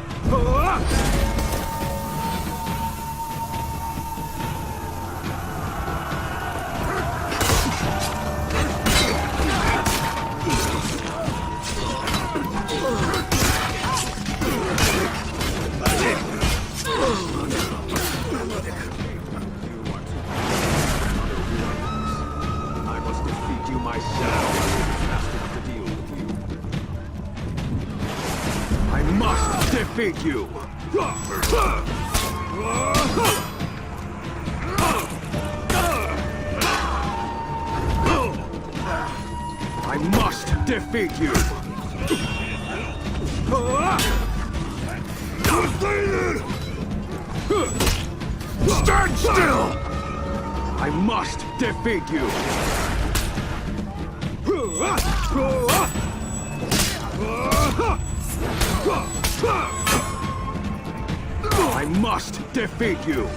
I must defeat you myself. Fast enough to deal with you. I must defeat you! I must defeat you! Stand still! I must defeat you! I must defeat you!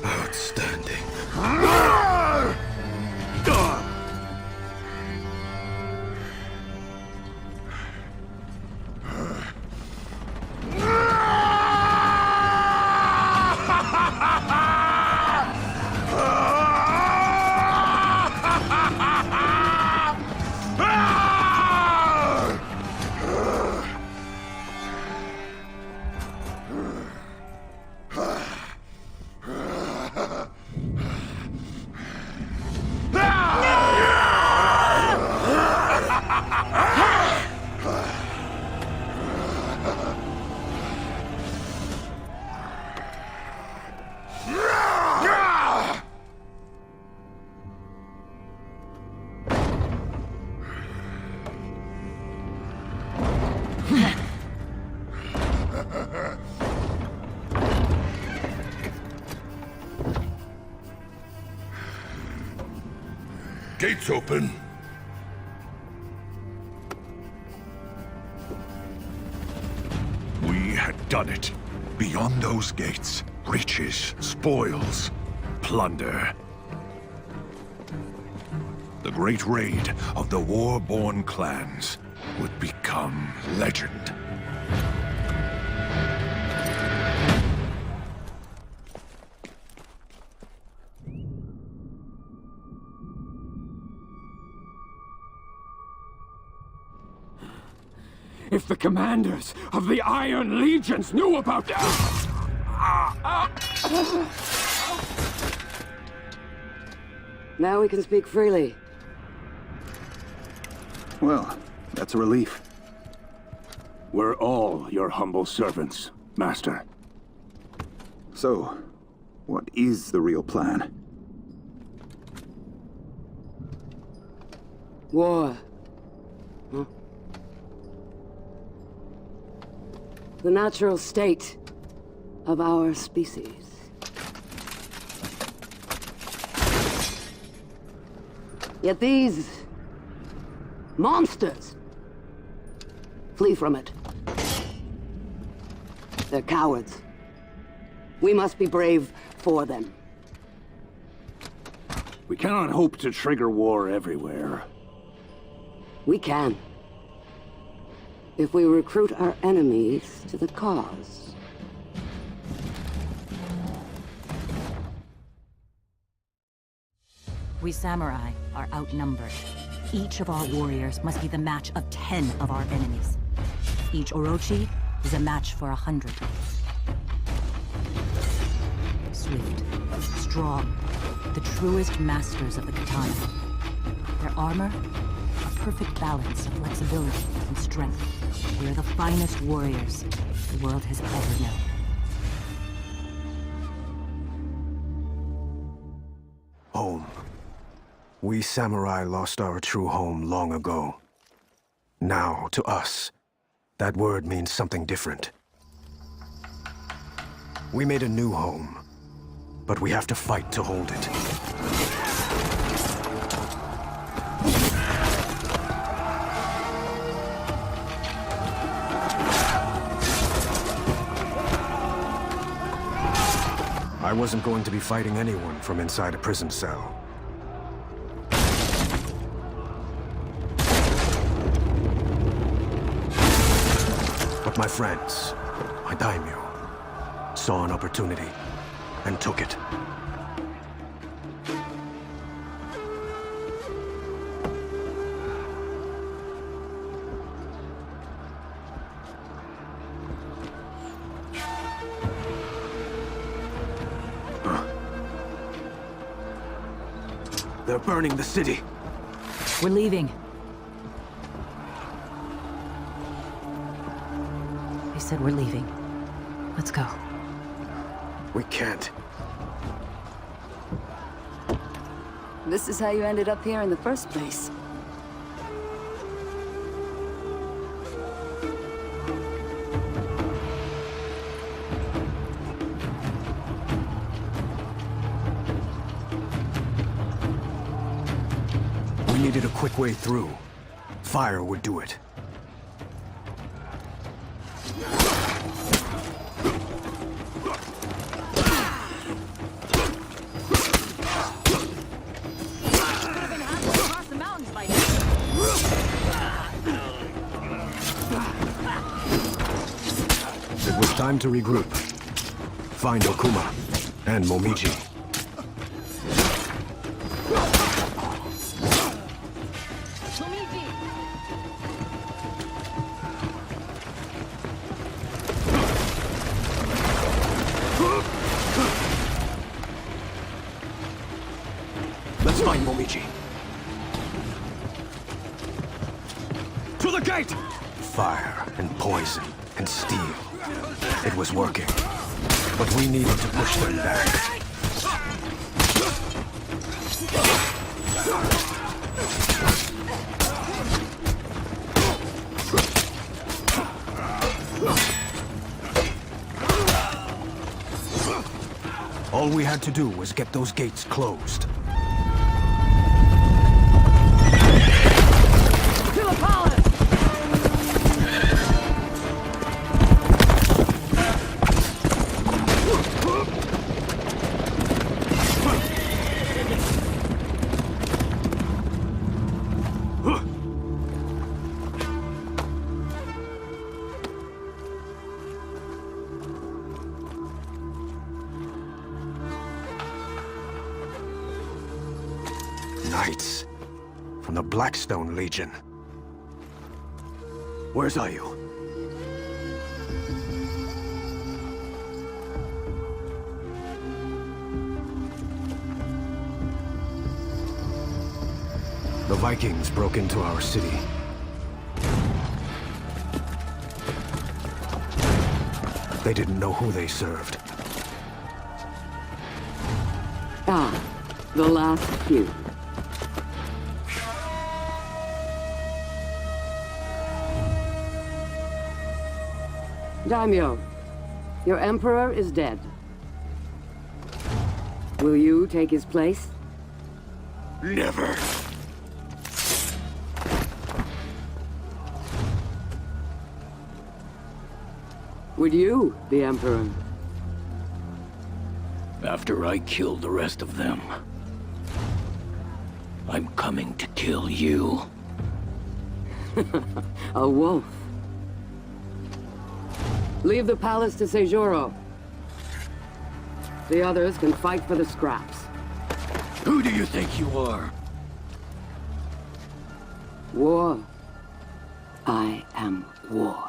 Outstanding. Gates open. We had done it. Beyond those gates, riches, spoils, plunder. The great raid of the war-born clans would become legend. If the commanders of the Iron Legions knew about Now we can speak freely. Well, that's a relief. We're all your humble servants, Master. So, what is the real plan? War. Huh? The natural state of our species. Yet these monsters flee from it. They're cowards. We must be brave for them. We cannot hope to trigger war everywhere. We can. If we recruit our enemies to the cause. We samurai are outnumbered. Each of our warriors must be the match of 10 of our enemies. Each Orochi is a match for 100. Swift, strong, the truest masters of the katana. Their armor, a perfect balance of flexibility and strength. They are the finest warriors the world has ever known. Home. We samurai lost our true home long ago. Now, to us, that word means something different. We made a new home, but we have to fight to hold it. I wasn't going to be fighting anyone from inside a prison cell. But my friends, my daimyo, saw an opportunity and took it. They're burning the city. We're leaving. They said we're leaving. Let's go. We can't. This is how you ended up here in the first place. We needed a quick way through. Fire would do it. It was time to regroup. Find Okuma and Momiji. Let's find Momiji. To the gate! Fire and poison and steel. It was working. But we needed to push them back. All we had to do was get those gates closed. To the palace! Knights from the Blackstone Legion. Where's Ayu? The Vikings broke into our city. They didn't know who they served. Ah, the last few. Daimyo, your emperor is dead. Will you take his place? Never. Would you be emperor? After I kill the rest of them, I'm coming to kill you. A wolf. Leave the palace to Seijuro. The others can fight for the scraps. Who do you think you are? War. I am war.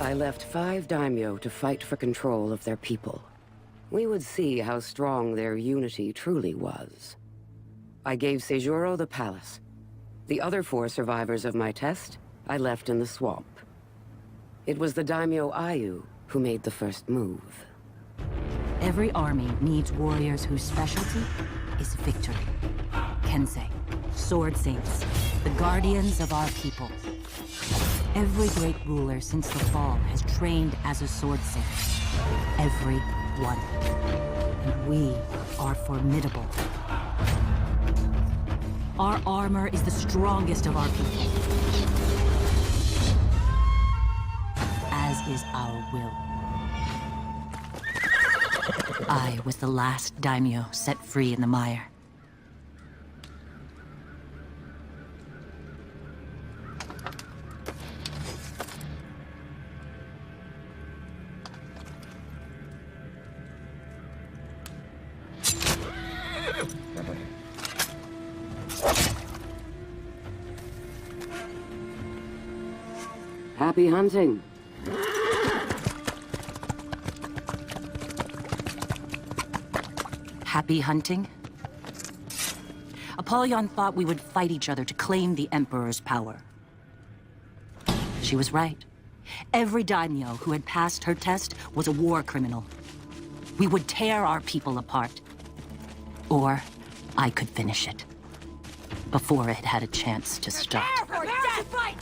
I left 5 daimyo to fight for control of their people. We would see how strong their unity truly was. I gave Seijuro the palace. The other 4 survivors of my test, I left in the swamp. It was the daimyo Ayu who made the first move. Every army needs warriors whose specialty is victory. Kensei, sword saints, the guardians of our people. Every great ruler since the fall has trained as a sword saint. Every one. And we are formidable. Our armor is the strongest of our people. As is our will. I was the last daimyo set free in the mire. Happy hunting. Happy hunting? Apollyon thought we would fight each other to claim the Emperor's power. She was right. Every daimyo who had passed her test was a war criminal. We would tear our people apart. Or I could finish it. Before it had a chance to start. Prepare to fight!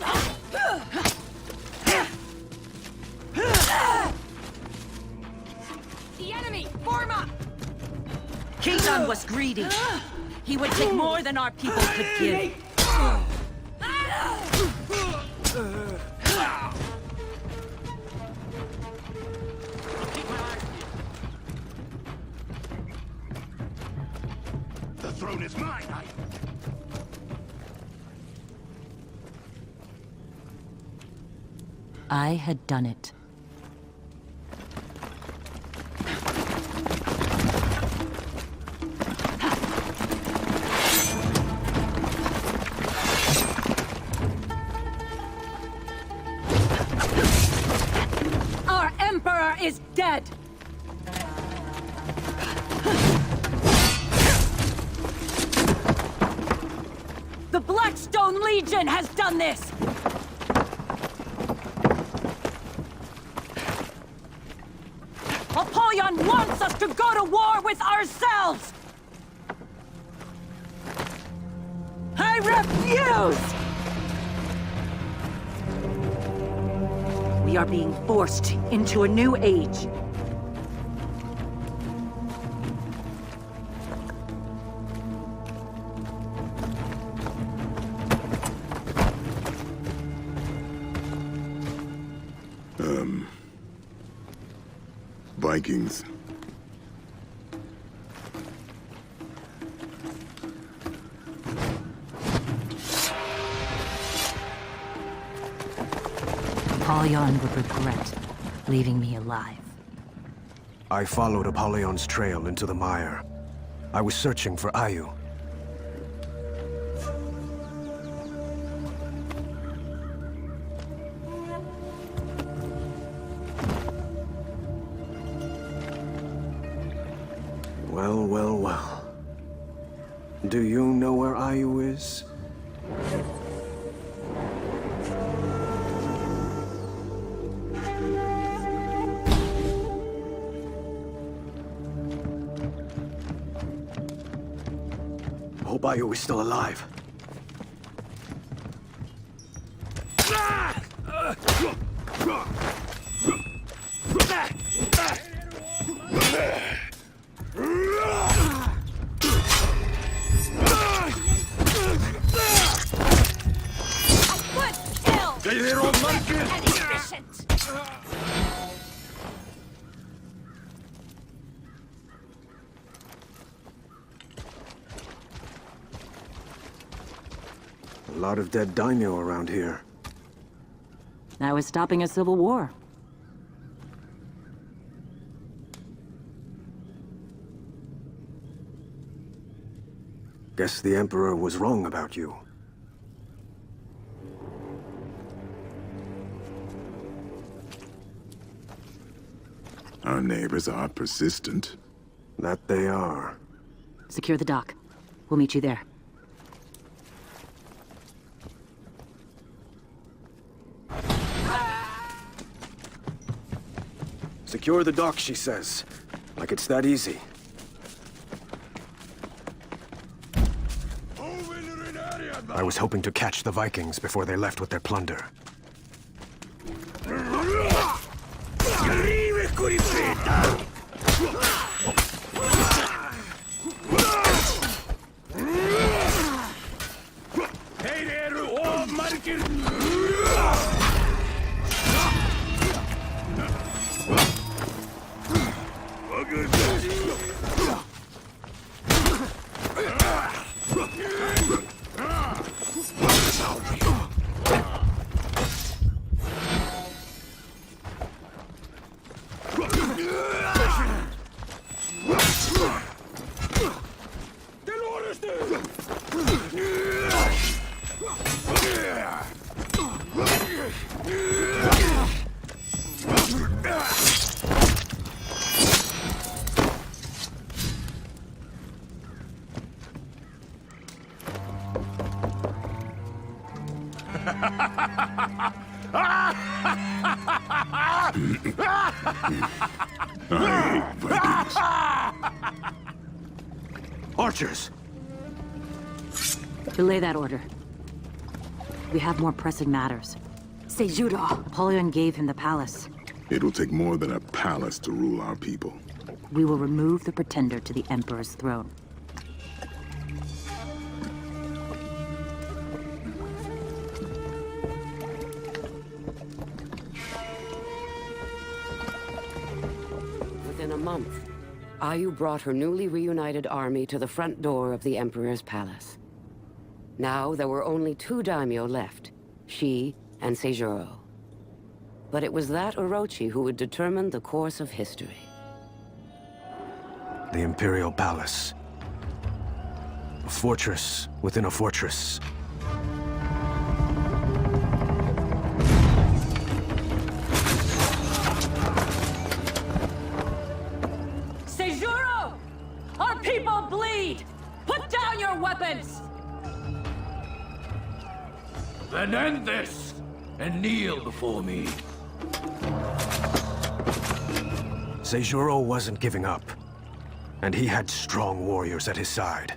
The enemy! Form up! Kitan was greedy. He would take more than our people could give. The throne is mine, I had done it. Our Emperor is dead! The Blackstone Legion has done this! Apollyon wants us to go to war with ourselves! I refuse! We are being forced into a new age. Vikings. Apollyon would regret leaving me alive. I followed Apollyon's trail into the mire. I was searching for Ayu. Well. Do you know where Ayu is? Bayu is still alive. A lot of dead daimyo around here. That was stopping a civil war. Guess the Emperor was wrong about you. Our neighbors are persistent. That they are. Secure the dock. We'll meet you there. Secure the dock, she says. Like it's that easy. I was hoping to catch the Vikings before they left with their plunder. Archers! Delay that order. We have more pressing matters. Seijuro! Apollyon gave him the palace. It'll take more than a palace to rule our people. We will remove the pretender to the Emperor's throne. Within a month, Ayu brought her newly reunited army to the front door of the Emperor's palace. Now there were only 2 daimyo left, she and Seijuro. But it was that Orochi who would determine the course of history. The Imperial Palace. A fortress within a fortress. Seijuro! Our people bleed! Put down your weapons! Then end this, and kneel before me. Seijuro wasn't giving up, and he had strong warriors at his side.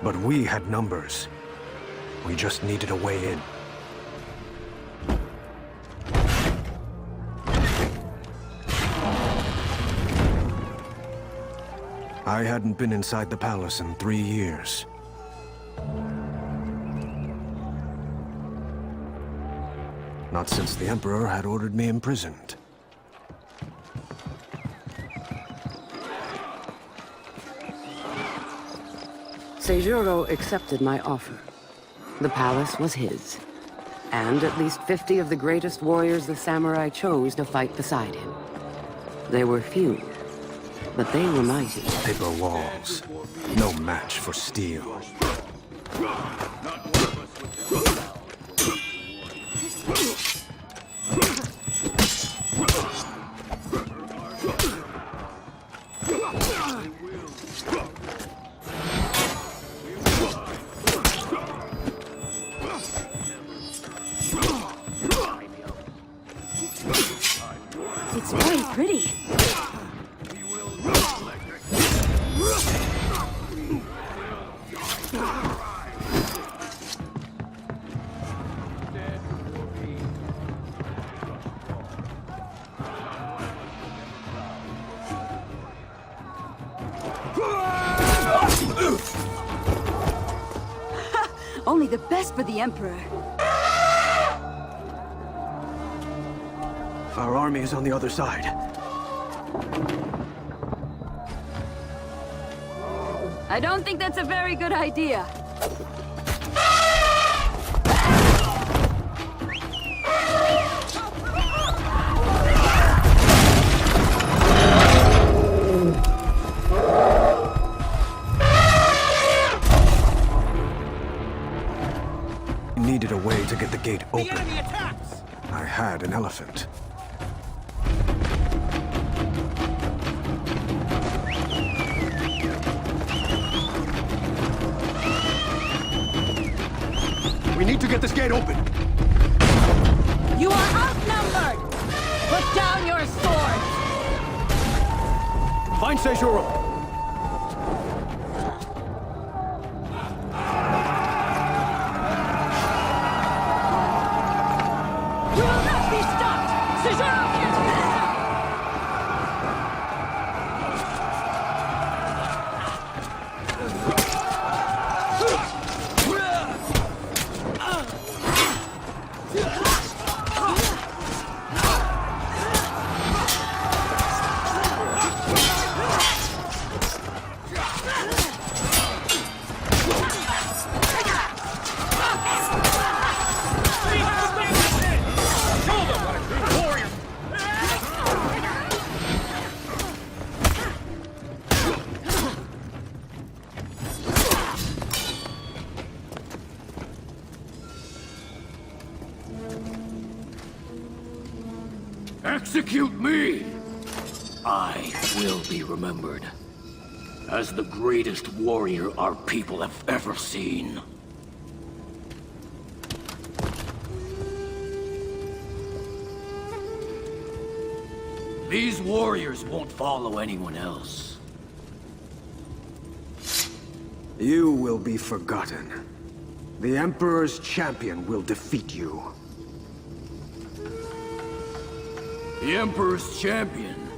But we had numbers. We just needed a way in. I hadn't been inside the palace in 3 years. Not since the Emperor had ordered me imprisoned. Seijuro accepted my offer. The palace was his, and at least 50 of the greatest warriors the samurai chose to fight beside him. They were few, but they were mighty. Paper walls, no match for steel. It's very pretty. the best for the Emperor. Our army is on the other side. I don't think that's a very good idea. Needed a way to get the gate open. The enemy attacks! I had an elephant. We need to get this gate open. You are outnumbered! Put down your swords! Find Seijuro. We will not be stopped! Seijuro can't be stopped! Execute me! I will be remembered as the greatest warrior our people have ever seen. These warriors won't follow anyone else. You will be forgotten. The Emperor's champion will defeat you. The Emperor's champion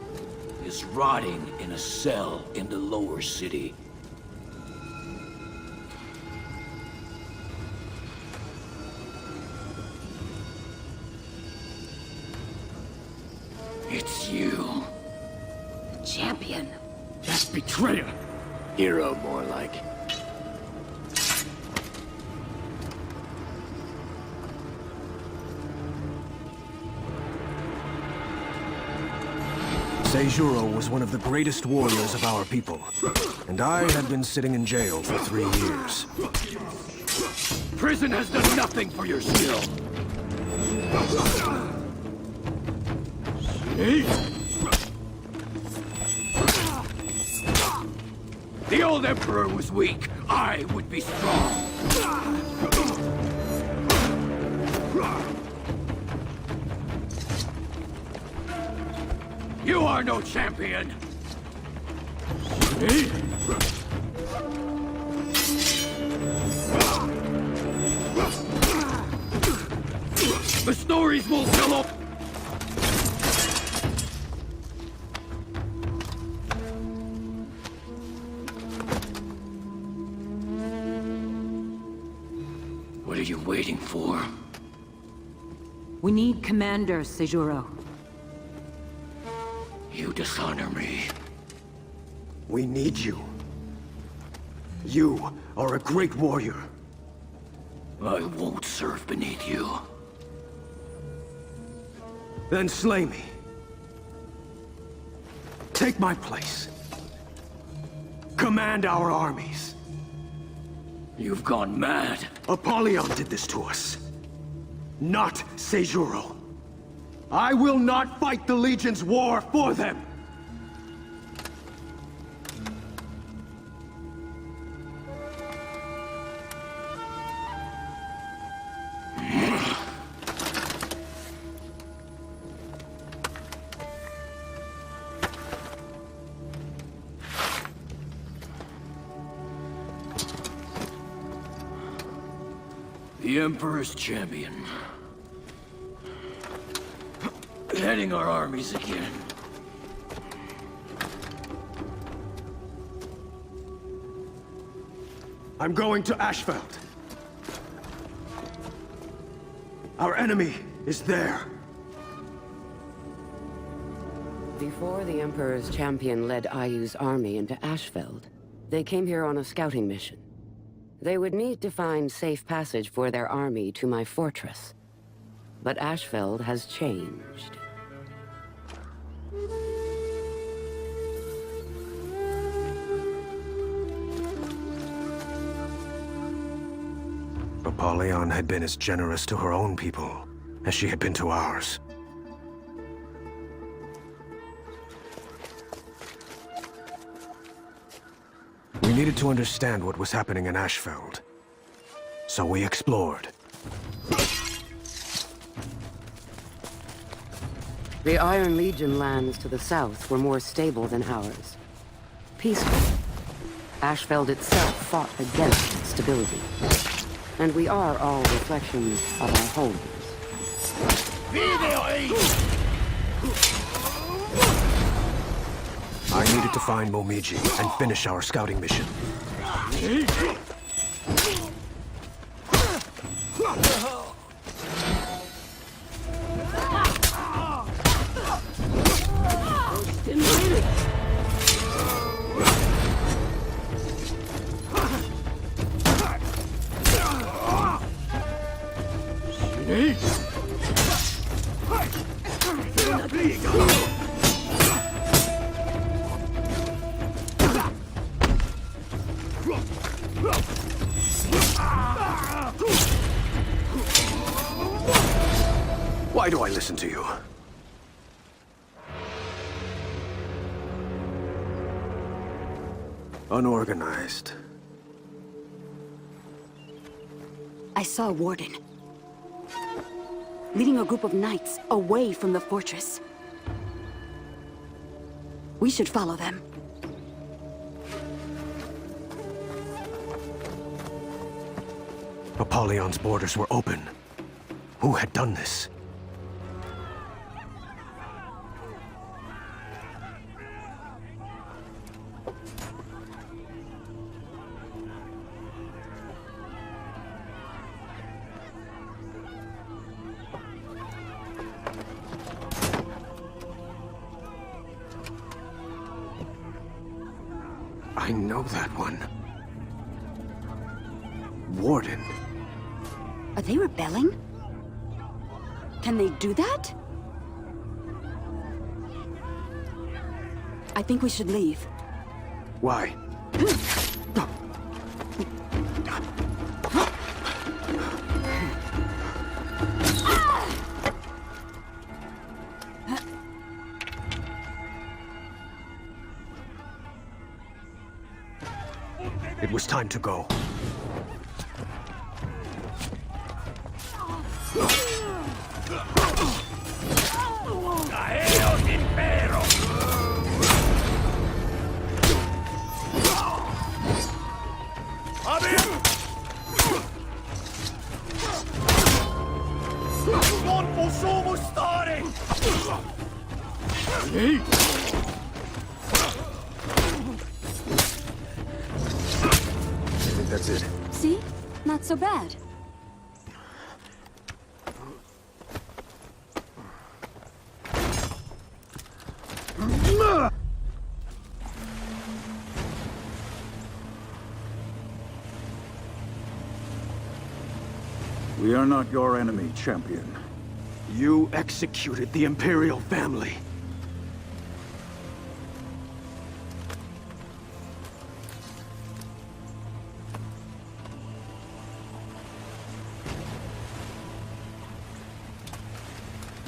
is rotting in a cell in the lower city. It's you. Champion. That betrayer. Hero, more like. Seijuro was one of the greatest warriors of our people, and I had been sitting in jail for 3 years. Prison has done nothing for your skill. See? The old Emperor was weak. I would be strong. You are no champion! See? The stories will tell up! What are you waiting for? We need Commander Seijuro. You dishonor me. We need you. You are a great warrior. I won't serve beneath you. Then slay me. Take my place. Command our armies. You've gone mad. Apollyon did this to us. Not Seijuro. I will not fight the Legion's war for them! The Emperor's champion. Heading our armies again. I'm going to Ashfeld. Our enemy is there. Before the Emperor's champion led Ayu's army into Ashfeld, they came here on a scouting mission. They would need to find safe passage for their army to my fortress. But Ashfeld has changed. Apollyon had been as generous to her own people as she had been to ours. We needed to understand what was happening in Ashfeld, so we explored. The Iron Legion lands to the south were more stable than ours. Peaceful. Ashfeld itself fought against stability. And we are all reflections of our homes. I needed to find Momiji and finish our scouting mission. Why do I listen to you? Unorganized. I saw Warden. Leading a group of knights away from the fortress. We should follow them. Apollyon's borders were open. Who had done this? I know that one. Warden. Are they rebelling? Can they do that? I think we should leave. Why? It was time to go. I think that's it. See? Not so bad. We are not your enemy, champion. You executed the Imperial family.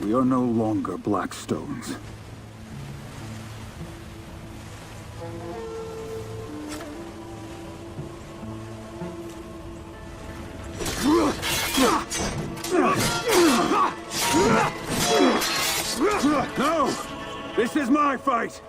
We are no longer Blackstones. No! This is my fight!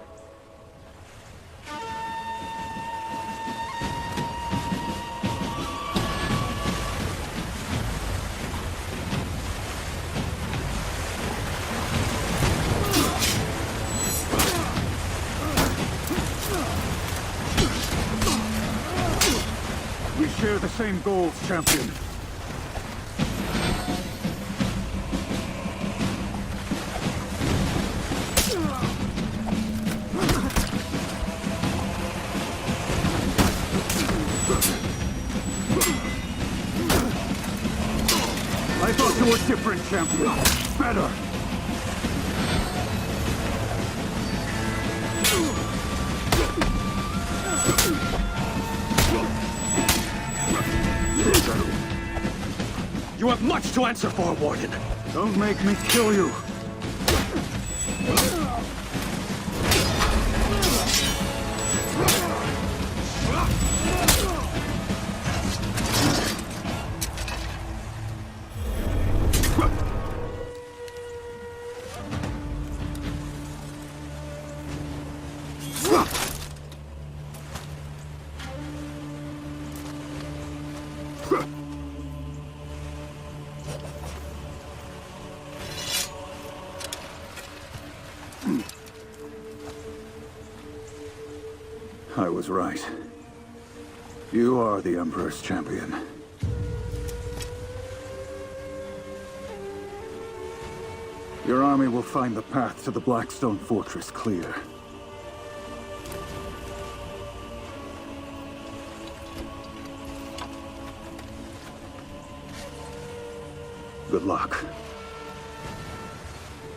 We share the same goals, champion. I thought you were different, champion. Better. You have much to answer for, Warden. Don't make me kill you. I was right. You are the Emperor's champion. Your army will find the path to the Blackstone Fortress clear. Good luck.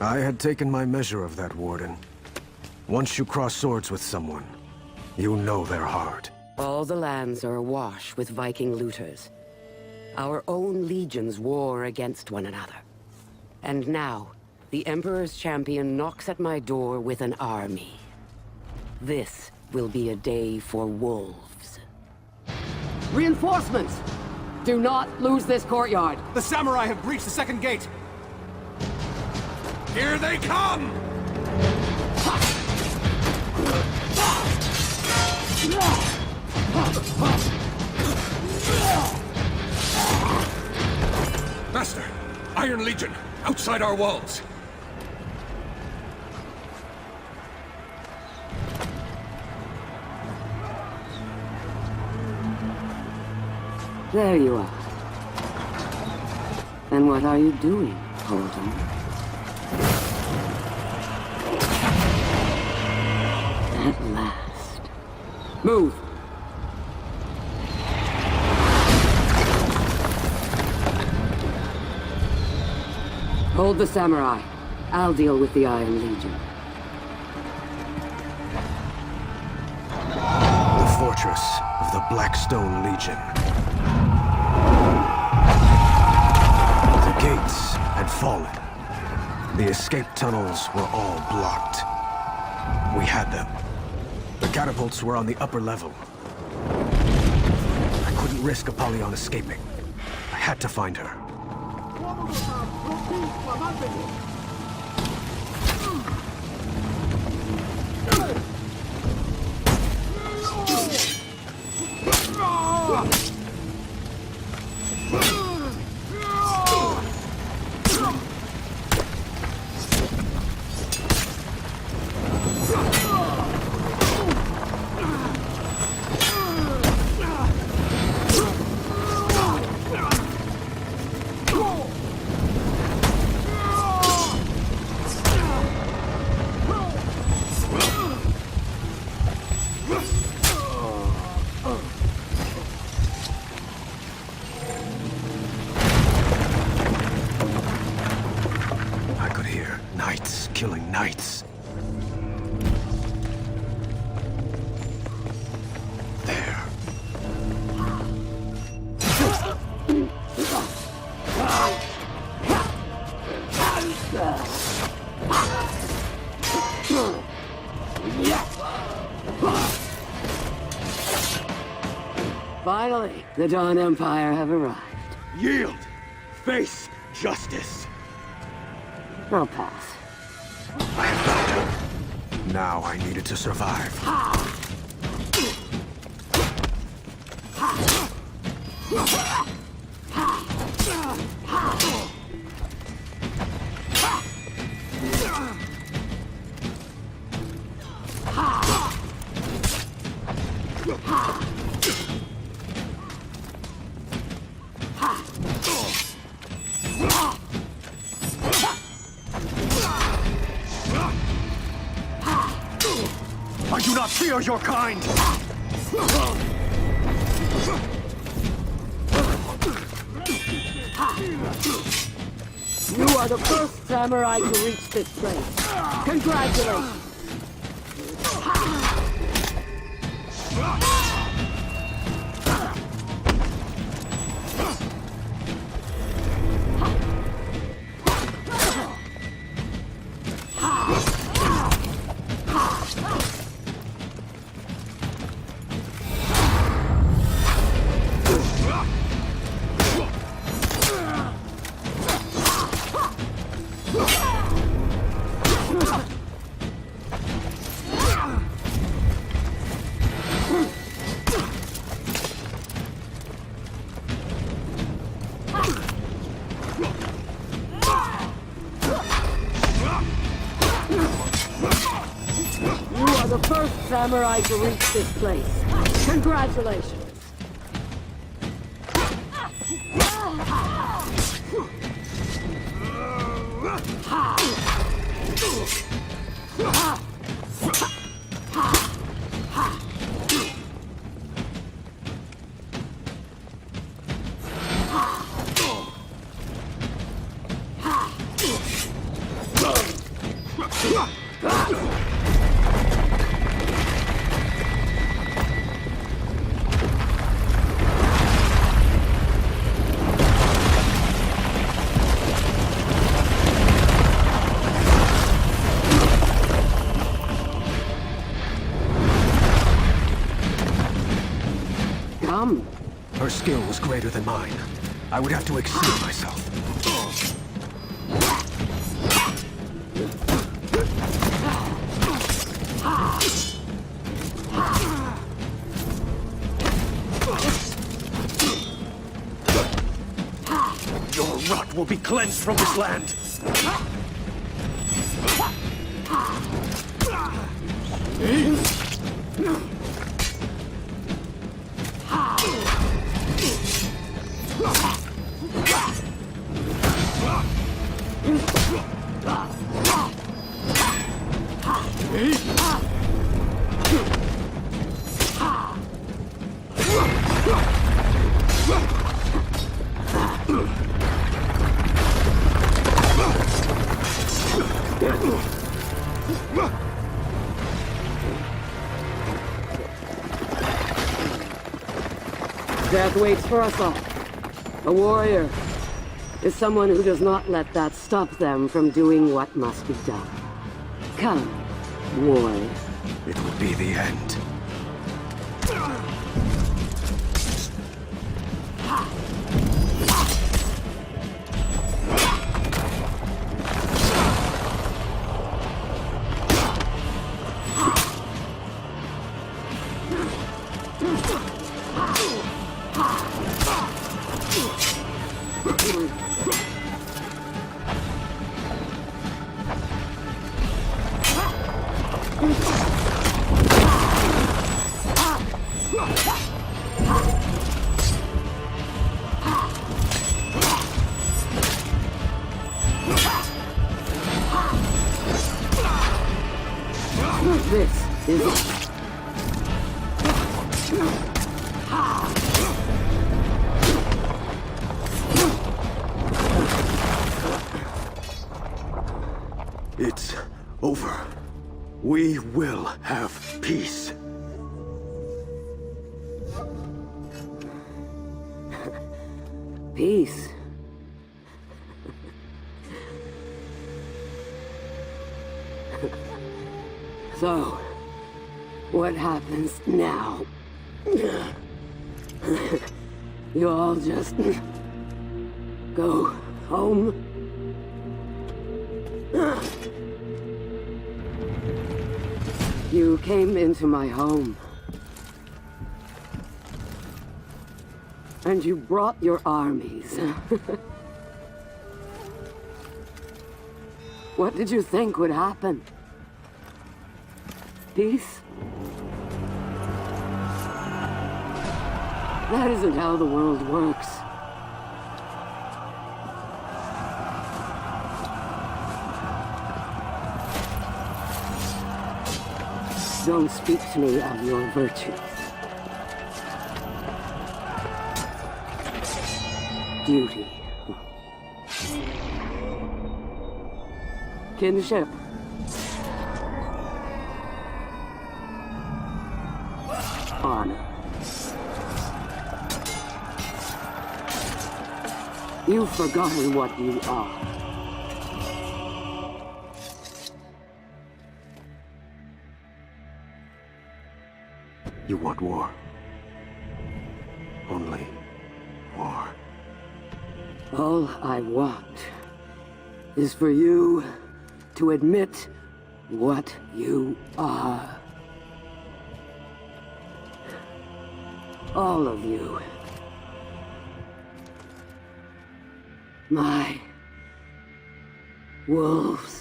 I had taken my measure of that, Warden. Once you cross swords with someone, you know their heart. All the lands are awash with Viking looters. Our own legions war against one another. And now, the Emperor's champion knocks at my door with an army. This will be a day for wolves. Reinforcements! Do not lose this courtyard. The samurai have breached the second gate. Here they come! Master, Iron Legion, outside our walls. There you are. And what are you doing, Holden? At last. Move! Hold the samurai. I'll deal with the Iron Legion. The fortress of the Blackstone Legion. The gates had fallen. The escape tunnels were all blocked. We had them. The catapults were on the upper level. I couldn't risk Apollyon escaping. I had to find her. Killing knights. There. Finally, the Dawn Empire have arrived. Yield! Face justice! I'll pass. I had found her. Now I needed to survive. I do not fear your kind! are the first samurai to reach this place. Congratulations! The first samurai to reach this place. Congratulations. Her skill was greater than mine. I would have to exceed myself. Your rot will be cleansed from this land! Death waits for us all. A warrior is someone who does not let that stop them from doing what must be done. Come, warrior. It will be the end. This is it. It's over. We will have peace. Peace. So, what happens now? You all just go home? You came into my home. And you brought your armies. What did you think would happen? Peace? That isn't how the world works. Don't speak to me of your virtues. Duty. Kinship. Honor. You've forgotten what you are. You want war. Only war. All I want is for you to admit what you are. All of you. My wolves.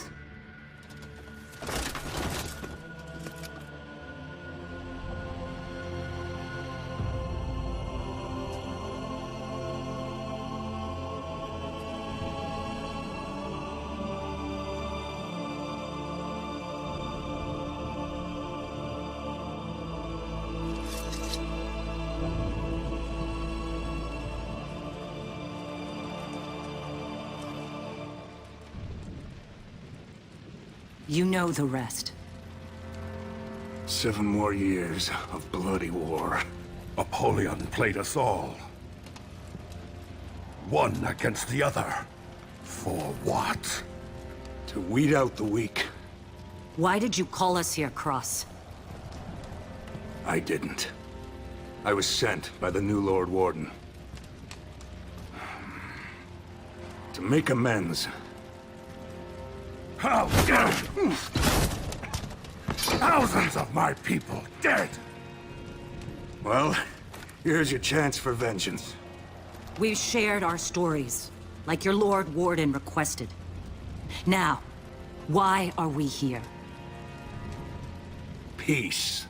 You know the rest. 7 more years of bloody war. Apollyon played us all. One against the other. For what? To weed out the weak. Why did you call us here, Cross? I didn't. I was sent by the new Lord Warden. To make amends. How dare you! Thousands of my people dead! Well, here's your chance for vengeance. We've shared our stories, like your Lord Warden requested. Now, why are we here? Peace.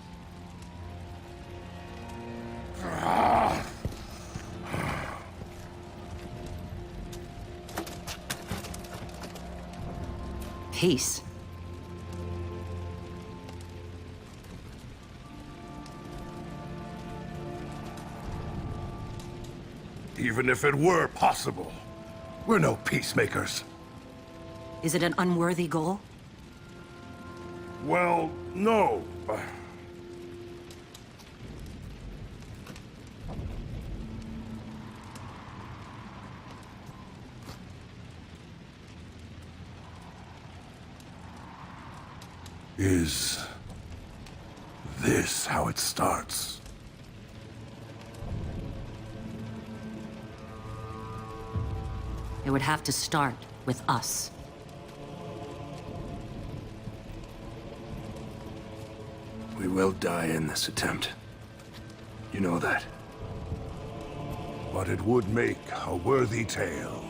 Peace. Even if it were possible, we're no peacemakers. Is it an unworthy goal? Well, no. Is this how it starts? It would have to start with us. We will die in this attempt. You know that. But it would make a worthy tale.